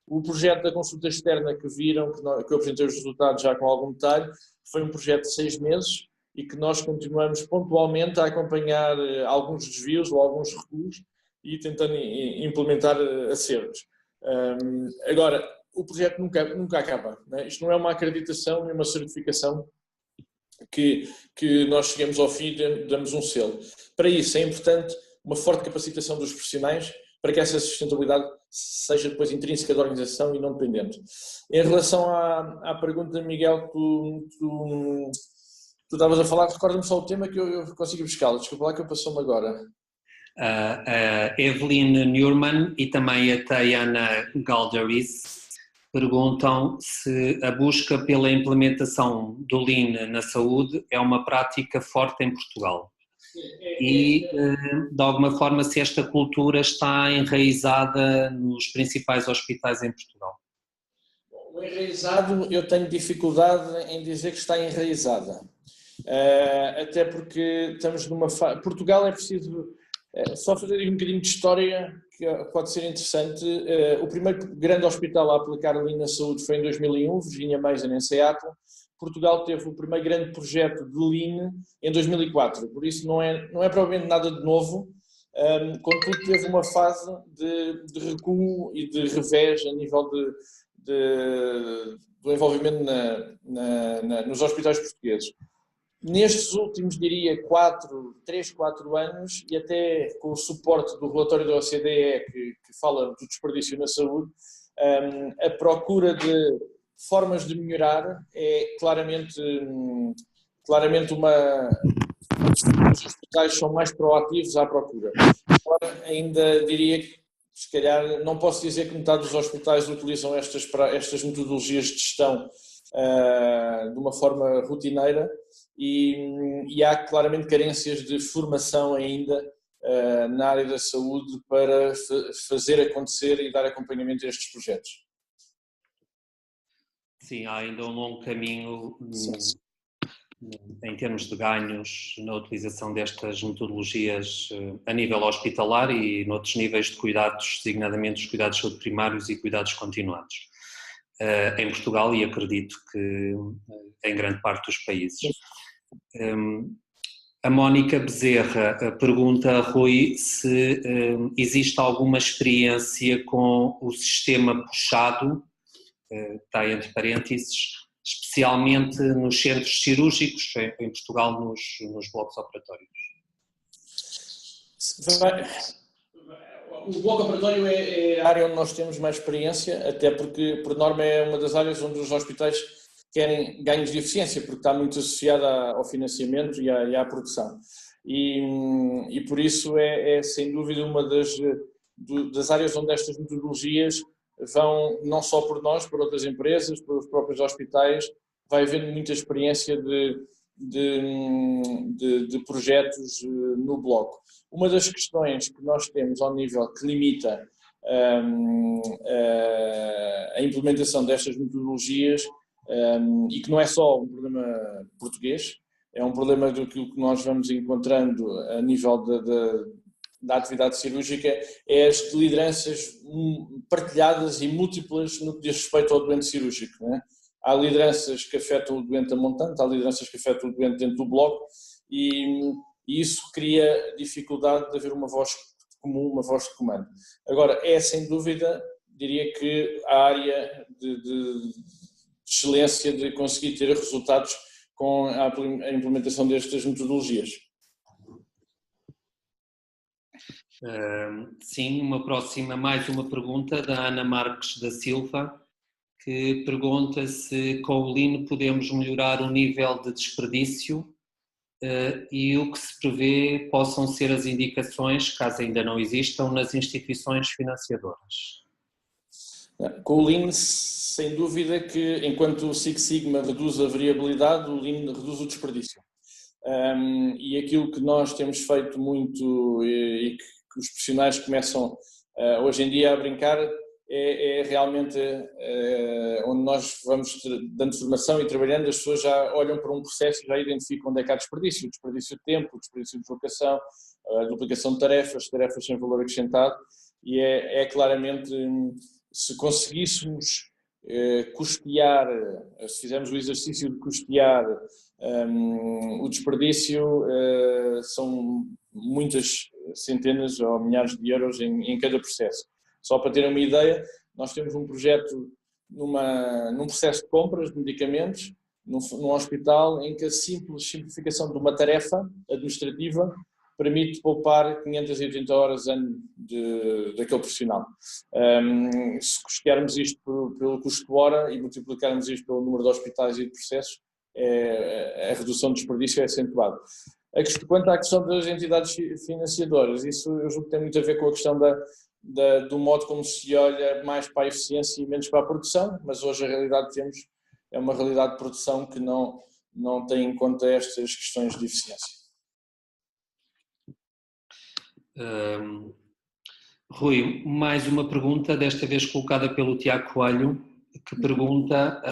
O projeto da consulta externa que viram, que eu apresentei os resultados já com algum detalhe, foi um projeto de 6 meses e que nós continuamos pontualmente a acompanhar alguns desvios ou alguns recuos e tentando implementar acertos. Agora, o projeto nunca acaba, né? Isto não é uma acreditação nem uma certificação que nós chegamos ao fim e damos um selo. Para isso é importante uma forte capacitação dos profissionais para que essa sustentabilidade seja depois intrínseca da organização e não dependente. Em relação à pergunta, Miguel, tu estavas a falar, recorda-me só o tema que eu consigo buscá-lo, desculpa lá que eu passou-me agora. A Eveline Newman e também a Tayana Galderis perguntam se a busca pela implementação do Lean na saúde é uma prática forte em Portugal e, de alguma forma, se esta cultura está enraizada nos principais hospitais em Portugal. O enraizado, eu tenho dificuldade em dizer que está enraizada, até porque estamos numa fase... Portugal é preciso... Só fazer um bocadinho de história, que pode ser interessante. O primeiro grande hospital a aplicar Lean na saúde foi em 2001, Virginia Mason, em Seattle. Portugal teve o primeiro grande projeto de Lean em 2004, por isso não é provavelmente nada de novo, contudo teve uma fase de recuo e de revés a nível do envolvimento nos hospitais portugueses. Nestes últimos, diria, 3, 4 anos, e até com o suporte do relatório da OCDE que fala do desperdício na saúde, a procura de formas de melhorar é claramente os hospitais são mais proativos à procura. Agora, ainda diria que, se calhar, não posso dizer que metade dos hospitais utilizam estas metodologias de gestão de uma forma rotineira, e há claramente carências de formação ainda na área da saúde para fazer acontecer e dar acompanhamento a estes projetos. Sim, há ainda um longo caminho em termos de ganhos na utilização destas metodologias a nível hospitalar e noutros níveis de cuidados, designadamente os cuidados de saúde primários e cuidados continuados, em Portugal e acredito que em grande parte dos países. A Mónica Bezerra pergunta a Rui se existe alguma experiência com o sistema puxado, está entre parênteses, especialmente nos centros cirúrgicos, em Portugal, nos blocos operatórios. O bloco operatório é a área onde nós temos mais experiência, até porque, por norma, é uma das áreas onde os hospitais querem ganhos de eficiência, porque está muito associada ao financiamento e à produção. E por isso é sem dúvida uma das áreas onde estas metodologias vão, não só por nós, por outras empresas, pelos próprios hospitais, vai havendo muita experiência de projetos no bloco. Uma das questões que nós temos ao nível que limita a implementação destas metodologias, e que não é só um problema português, é um problema do que nós vamos encontrando a nível da atividade cirúrgica, é as lideranças partilhadas e múltiplas no que diz respeito ao doente cirúrgico, não é? Há lideranças que afetam o doente a montante, há lideranças que afetam o doente dentro do bloco e isso cria dificuldade de haver uma voz comum, uma voz de comando. Agora, é sem dúvida, diria que a área de excelência de conseguir ter resultados com a implementação destas metodologias. Sim, mais uma pergunta da Ana Marques da Silva, que pergunta se com o Lean podemos melhorar o nível de desperdício e o que se prevê possam ser as indicações, caso ainda não existam, nas instituições financiadoras. Com o Lean, sem dúvida que enquanto o Six Sigma reduz a variabilidade, o Lean reduz o desperdício. E aquilo que nós temos feito muito e que os profissionais começam hoje em dia a brincar é realmente onde nós vamos dando formação e trabalhando, as pessoas já olham para um processo e já identificam onde é que há desperdício de tempo, desperdício de deslocação, duplicação de tarefas sem valor acrescentado, e é claramente, se conseguíssemos custear, se fizermos o exercício de custear o desperdício, são muitas centenas ou milhares de euros em cada processo. Só para terem uma ideia, nós temos um projeto num processo de compras de medicamentos, num hospital, em que a simples simplificação de uma tarefa administrativa permite poupar 580 horas ano daquele profissional. Se custearmos isto pelo custo hora e multiplicarmos isto pelo número de hospitais e de processos, a redução do desperdício é acentuada. Quanto à questão das entidades financiadoras, isso eu julgo que tem muito a ver com a questão do modo como se olha mais para a eficiência e menos para a produção, mas hoje a realidade que temos é uma realidade de produção que não tem em conta estas questões de eficiência. Rui, mais uma pergunta, desta vez colocada pelo Tiago Coelho, que pergunta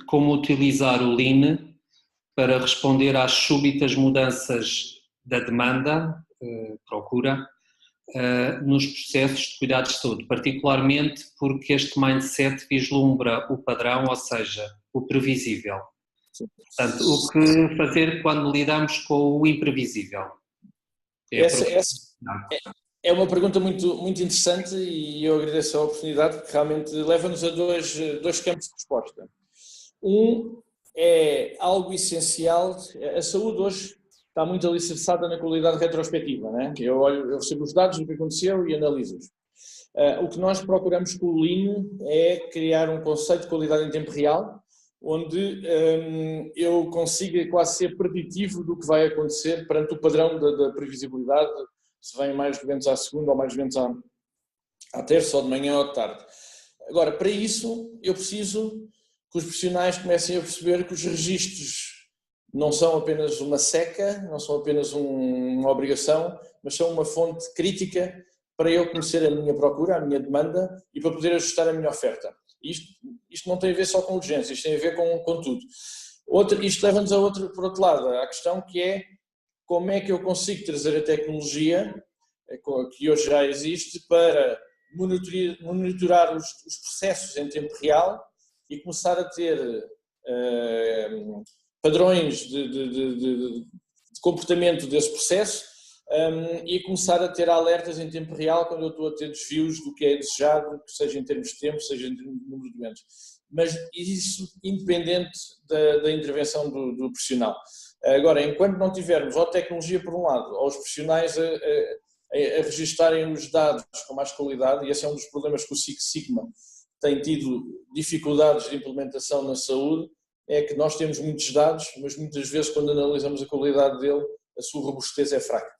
como utilizar o Lean para responder às súbitas mudanças da demanda, procura, nos processos de cuidados de saúde, particularmente porque este mindset vislumbra o padrão, ou seja, o previsível. Portanto, o que fazer quando lidamos com o imprevisível? É uma pergunta muito, muito interessante e eu agradeço a oportunidade porque realmente leva-nos a dois campos de resposta. Um é algo essencial, a saúde hoje está muito alicerçada na qualidade retrospectiva, né? Eu recebo os dados do que aconteceu e analiso-os. O que nós procuramos com o Lean é criar um conceito de qualidade em tempo real, onde eu consiga quase ser preditivo do que vai acontecer perante o padrão da previsibilidade, se vêm mais doentes à segunda ou mais doentes à terça, ou de manhã ou de tarde. Agora, para isso, eu preciso que os profissionais comecem a perceber que os registros não são apenas uma seca, não são apenas uma obrigação, mas são uma fonte crítica para eu conhecer a minha procura, a minha demanda e para poder ajustar a minha oferta. Isto não tem a ver só com urgência, isto tem a ver com tudo. Isto leva-nos por outro lado, à questão que é como é que eu consigo trazer a tecnologia, que hoje já existe, para monitorar os processos em tempo real e começar a ter padrões de comportamento desse processo e começar a ter alertas em tempo real quando eu estou a ter desvios do que é desejado, seja em termos de tempo, seja em termos de número de doentes. Mas isso independente da intervenção do profissional. Agora, enquanto não tivermos ou tecnologia por um lado, ou os profissionais a registarem os dados com mais qualidade, e esse é um dos problemas que o Six Sigma tem tido dificuldades de implementação na saúde, é que nós temos muitos dados, mas muitas vezes quando analisamos a qualidade dele, a sua robustez é fraca.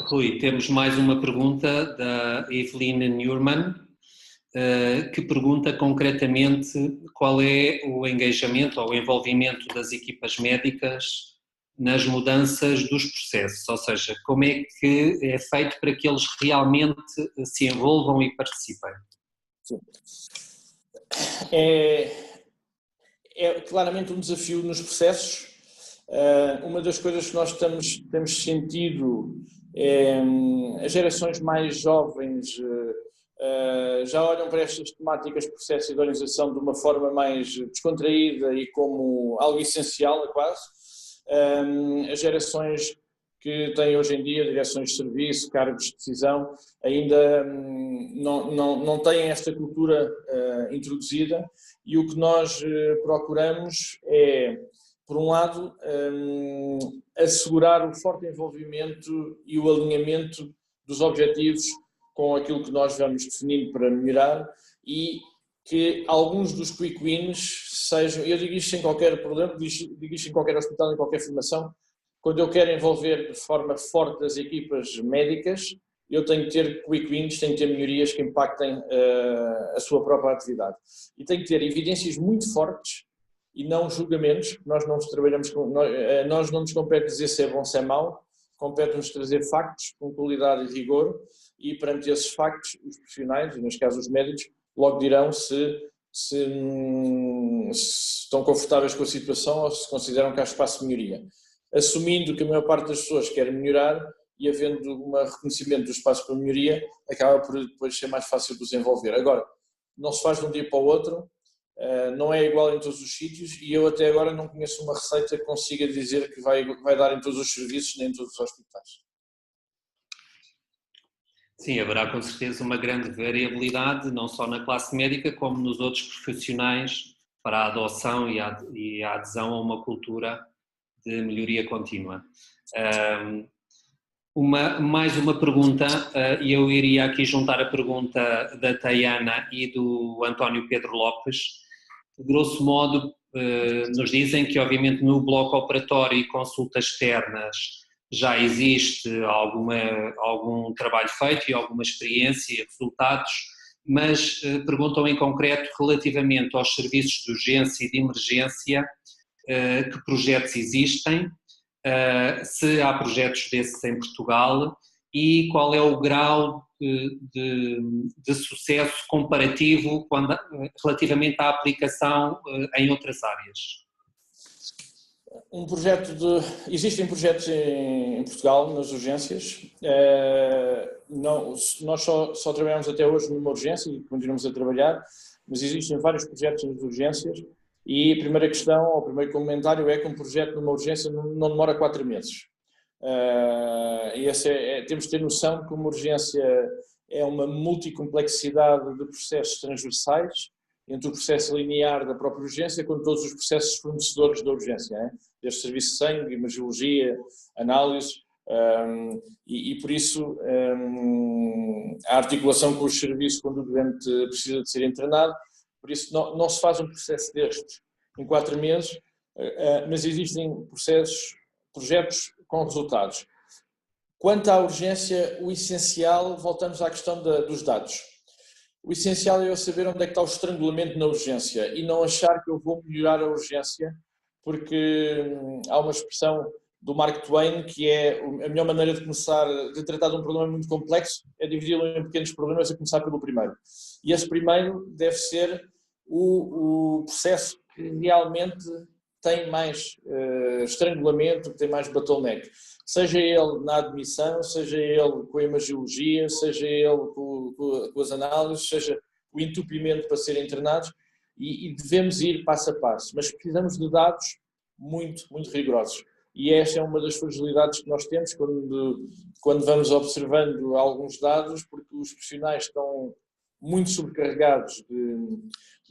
Rui, temos mais uma pergunta da Eveline Newman, que pergunta concretamente qual é o engajamento ou o envolvimento das equipas médicas nas mudanças dos processos, ou seja, como é que é feito para que eles realmente se envolvam e participem? Sim. É claramente um desafio nos processos. Uma das coisas que nós temos sentido é as gerações mais jovens já olham para estas temáticas de processo e de organização de uma forma mais descontraída e como algo essencial, quase. As gerações que têm hoje em dia direções de serviço, cargos de decisão, ainda não têm esta cultura introduzida, e o que nós procuramos é, por um lado, assegurar o forte envolvimento e o alinhamento dos objetivos com aquilo que nós vamos definindo para melhorar, e que alguns dos quick wins sejam, eu digo isto sem qualquer problema, digo isto em qualquer hospital, em qualquer formação, quando eu quero envolver de forma forte as equipas médicas, eu tenho que ter quick wins, tenho que ter melhorias que impactem a sua própria atividade. E tenho que ter evidências muito fortes e não julgamentos. Nós não trabalhamos nós não nos compete dizer se é bom ou se é mau, compete-nos trazer factos com qualidade e rigor, e perante esses factos os profissionais, e neste caso os médicos, logo dirão se estão confortáveis com a situação ou se consideram que há espaço de melhoria. Assumindo que a maior parte das pessoas quer melhorar e havendo um reconhecimento do espaço para melhoria, acaba por depois ser mais fácil de desenvolver. Agora, não se faz de um dia para o outro, não é igual em todos os sítios, e eu até agora não conheço uma receita que consiga dizer que vai dar em todos os serviços nem em todos os hospitais. Sim, haverá com certeza uma grande variabilidade, não só na classe médica, como nos outros profissionais, para a adoção e a adesão a uma cultura de melhoria contínua. Mais uma pergunta, e eu iria aqui juntar a pergunta da Tayana e do António Pedro Lopes. Grosso modo, nos dizem que obviamente no bloco operatório e consultas externas já existe algum trabalho feito e alguma experiência e resultados, mas perguntam em concreto relativamente aos serviços de urgência e de emergência, que projetos existem, se há projetos desses em Portugal e qual é o grau de sucesso comparativo relativamente à aplicação em outras áreas. Existem projetos em Portugal nas urgências. Nós só trabalhamos até hoje numa urgência e continuamos a trabalhar, mas existem vários projetos nas urgências, e a primeira questão, ou o primeiro comentário é que um projeto numa urgência não demora 4 meses. Temos de ter noção que uma urgência é uma multicomplexidade de processos transversais, entre o processo linear da própria urgência com todos os processos fornecedores da urgência, desde serviço de sangue, imagiologia, análise, e por isso a articulação com os serviços quando o doente precisa de ser internado. Por isso não se faz um processo destes em 4 meses, mas existem projetos com resultados. Quanto à urgência, o essencial, voltamos à questão dos dados. O essencial é eu saber onde é que está o estrangulamento na urgência e não achar que eu vou melhorar a urgência, porque há uma expressão do Mark Twain que é a melhor maneira de tratar de um problema muito complexo é dividi-lo em pequenos problemas a começar pelo primeiro. E esse primeiro deve ser o processo que realmente tem mais estrangulamento, que tem mais bottleneck. Seja ele na admissão, seja ele com a imagiologia, seja ele com as análises, seja o entupimento para serem internados, e devemos ir passo a passo, mas precisamos de dados muito, muito rigorosos. E esta é uma das fragilidades que nós temos quando vamos observando alguns dados, porque os profissionais estão muito sobrecarregados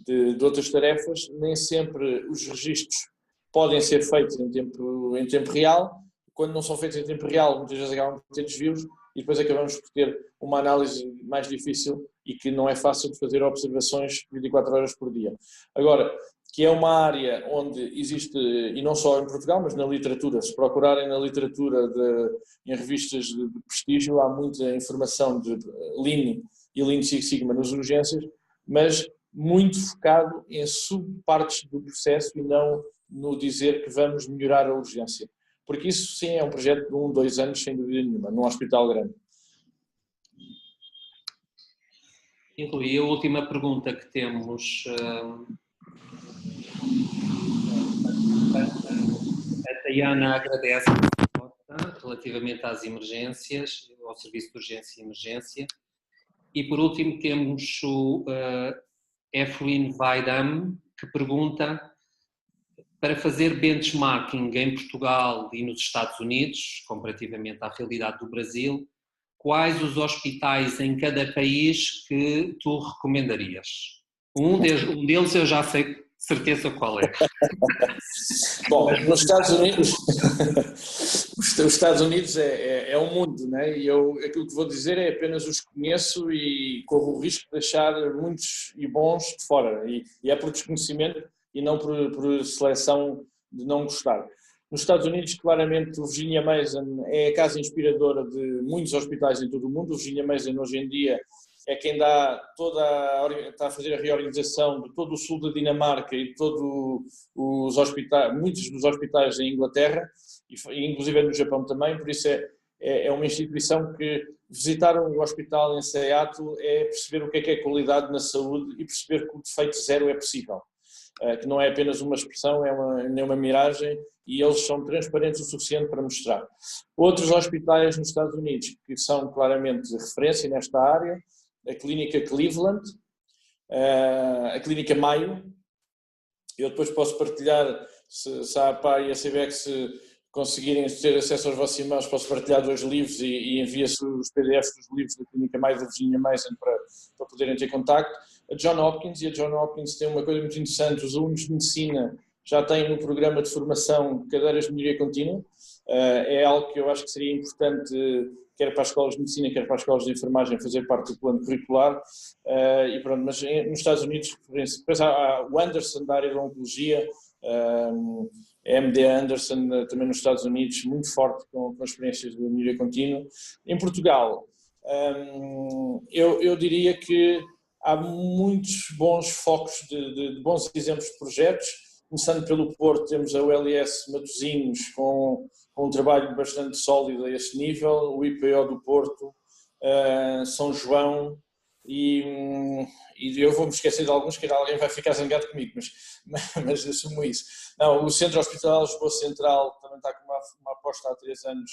de outras tarefas, nem sempre os registros podem ser feitos em tempo real. Quando não são feitos em tempo real, muitas vezes acabam por ter desvios e depois acabamos por ter uma análise mais difícil e que não é fácil de fazer observações 24 horas por dia. Agora, que é uma área onde existe, e não só em Portugal, mas na literatura, se procurarem na literatura em revistas de prestígio, há muita informação de Lean e Lean Six Sigma nas urgências, mas muito focado em subpartes do processo e não no dizer que vamos melhorar a urgência. Porque isso sim é um projeto de 1, 2 anos, sem dúvida nenhuma, num hospital grande. E Rui, a última pergunta que temos, a Tayana agradece relativamente às emergências, ao serviço de urgência e emergência. E por último temos o Efruin Vaidam, que pergunta: para fazer benchmarking em Portugal e nos Estados Unidos, comparativamente à realidade do Brasil, quais os hospitais em cada país que tu recomendarias? Um deles eu já sei de certeza qual é. Bom, nos Estados Unidos, os Estados Unidos é um mundo, né? E aquilo que vou dizer é apenas os que conheço e corro o risco de deixar muitos e bons de fora. E é por desconhecimento e não por seleção de não gostar. Nos Estados Unidos, claramente, o Virginia Mason é a casa inspiradora de muitos hospitais em todo o mundo. O Virginia Mason, hoje em dia, é quem está a fazer a reorganização de todo o sul da Dinamarca e de os hospitais, muitos dos hospitais em Inglaterra, e inclusive no Japão também. Por isso é uma instituição que visitar um hospital em Seattle é perceber o que é qualidade na saúde e perceber que o defeito zero é possível. Que não é apenas uma expressão, nem uma miragem, e eles são transparentes o suficiente para mostrar. Outros hospitais nos Estados Unidos que são claramente de referência nesta área, a Clínica Cleveland, a Clínica Mayo. Eu depois posso partilhar, se a APA e a CBEX conseguirem ter acesso aos vossos e-mails, posso partilhar 2 livros e envia-se os PDFs dos livros da Clínica Mayo da Virginia Mason para poderem ter contacto. A John Hopkins, e a John Hopkins tem uma coisa muito interessante: os alunos de medicina já têm no programa de formação cadeiras de melhoria contínua. É algo que eu acho que seria importante, quer para as escolas de medicina, quer para as escolas de enfermagem, fazer parte do plano curricular. E pronto, mas nos Estados Unidos, depois há o Anderson da área da oncologia, a MD Anderson também nos Estados Unidos, muito forte com experiências de melhoria contínua. Em Portugal, eu diria que há muitos bons focos de bons exemplos de projetos. Começando pelo Porto, temos a ULS Matosinhos com um trabalho bastante sólido a esse nível, o IPO do Porto, São João, e eu vou-me esquecer de alguns, que alguém vai ficar zangado comigo, mas assumo isso. Não, o Centro Hospitalar Lisboa Central também está com uma aposta há 3 anos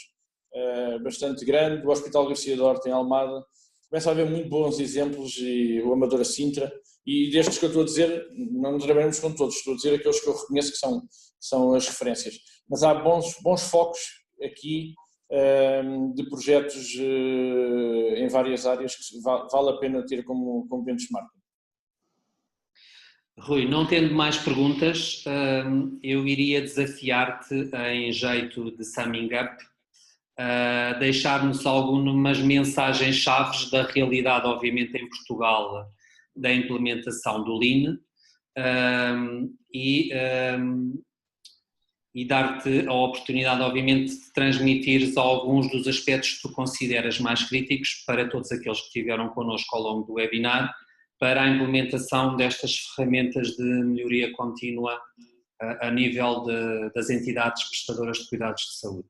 bastante grande, o Hospital Garcia de Horta em Almada. Começa a haver muito bons exemplos, e o Amadora Sintra, e destes que eu estou a dizer, não trabalhamos com todos, estou a dizer aqueles que eu reconheço que são as referências. Mas há bons focos aqui de projetos em várias áreas que vale a pena ter como benchmarking. Rui, não tendo mais perguntas, eu iria desafiar-te em jeito de summing up, deixar-nos algumas mensagens-chave da realidade, obviamente, em Portugal, da implementação do Lean, e dar-te a oportunidade, obviamente, de transmitires alguns dos aspectos que tu consideras mais críticos para todos aqueles que estiveram connosco ao longo do webinar, para a implementação destas ferramentas de melhoria contínua a nível das entidades prestadoras de cuidados de saúde?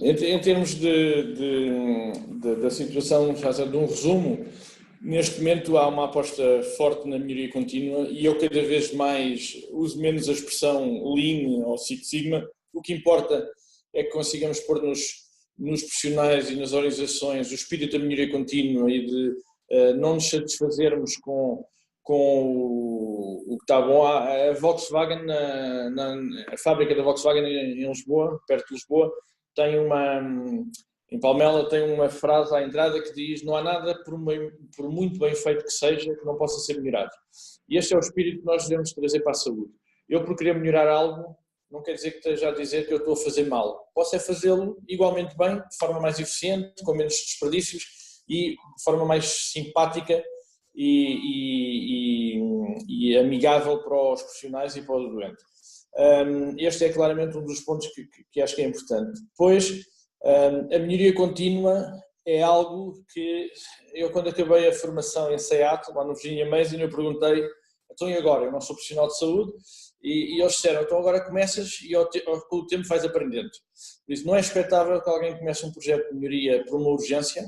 Em termos da situação, já de um resumo, neste momento há uma aposta forte na melhoria contínua e eu cada vez mais uso menos a expressão Lean ou Six Sigma. O que importa é que consigamos pôr nos profissionais e nas organizações o espírito da melhoria contínua e de não nos satisfazermos com o que está bom. A Volkswagen, a fábrica da Volkswagen em Lisboa, perto de Lisboa, em Palmela tem uma frase à entrada que diz: não há nada, por muito bem feito que seja, que não possa ser melhorado. E este é o espírito que nós devemos trazer para a saúde. Eu, por querer melhorar algo, não quer dizer que esteja a dizer que eu estou a fazer mal. Posso é fazê-lo igualmente bem, de forma mais eficiente, com menos desperdícios e de forma mais simpática e amigável para os profissionais e para o doente. Este é claramente um dos pontos que acho que é importante. Depois, a melhoria contínua é algo que eu, quando acabei a formação em Seattle, lá no Virginia Mason, eu perguntei: então e agora? Eu não sou profissional de saúde. E eles disseram: então agora começas e com o tempo vais aprendendo. Por isso, não é expectável que alguém comece um projeto de melhoria por uma urgência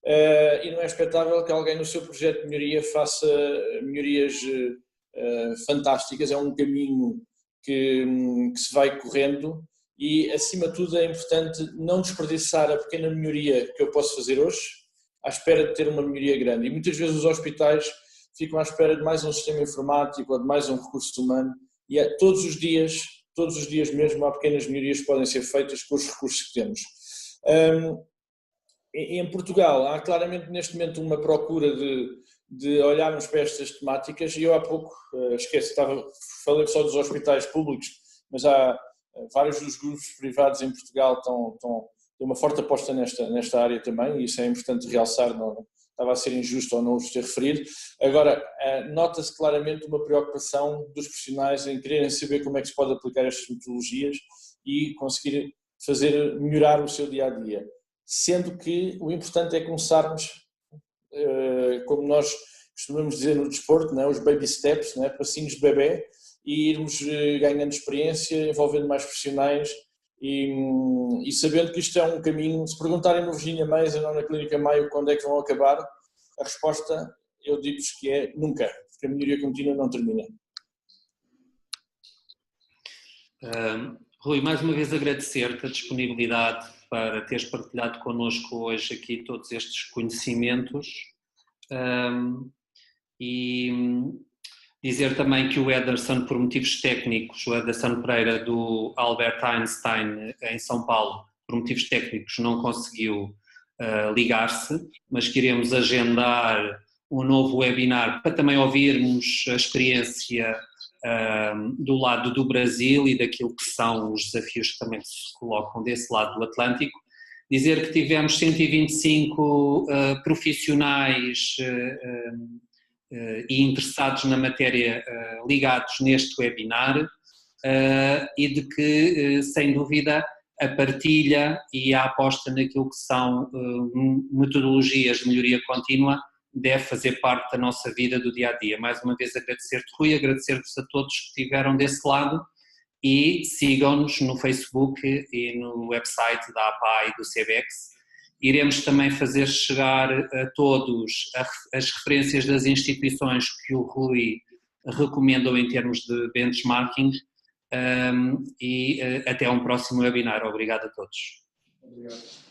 e não é expectável que alguém no seu projeto de melhoria faça melhorias fantásticas. É um caminho que se vai correndo e, acima de tudo, é importante não desperdiçar a pequena melhoria que eu posso fazer hoje à espera de ter uma melhoria grande. E muitas vezes os hospitais ficam à espera de mais um sistema informático ou de mais um recurso humano e todos os dias mesmo, há pequenas melhorias que podem ser feitas com os recursos que temos. Em Portugal há claramente neste momento uma procura de olharmos para estas temáticas e eu há pouco, falei só dos hospitais públicos, mas há vários dos grupos privados em Portugal têm uma forte aposta nesta área também e isso é importante realçar, não estava a ser injusto ou não os ter referido. Agora, nota-se claramente uma preocupação dos profissionais em quererem saber como é que se pode aplicar estas metodologias e conseguir melhorar o seu dia-a-dia. Sendo que o importante é começarmos, como nós costumamos dizer no desporto, não é? Os baby steps, não é? Passinhos de bebê, e irmos ganhando experiência, envolvendo mais profissionais e sabendo que isto é um caminho. Se perguntarem no Virginia Mason ou na Clínica Mayo quando é que vão acabar, a resposta eu digo-vos que é nunca, porque a melhoria contínua não termina. Rui, mais uma vez agradecer-te a disponibilidade para teres partilhado connosco hoje aqui todos estes conhecimentos e dizer também que o Ederson, por motivos técnicos, o Ederson Pereira do Albert Einstein em São Paulo, por motivos técnicos não conseguiu ligar-se, mas queremos agendar um novo webinar para também ouvirmos a experiência do lado do Brasil e daquilo que são os desafios que também se colocam desse lado do Atlântico. Dizer que tivemos 125 profissionais e interessados na matéria ligados neste webinar e de que, sem dúvida, a partilha e a aposta naquilo que são metodologias de melhoria contínua deve fazer parte da nossa vida do dia-a-dia. Mais uma vez agradecer-te, Rui, agradecer-vos a todos que estiveram desse lado e sigam-nos no Facebook e no website da APA e do CBEX. Iremos também fazer chegar a todos as referências das instituições que o Rui recomendou em termos de benchmarking e até um próximo webinar. Obrigado a todos. Obrigado.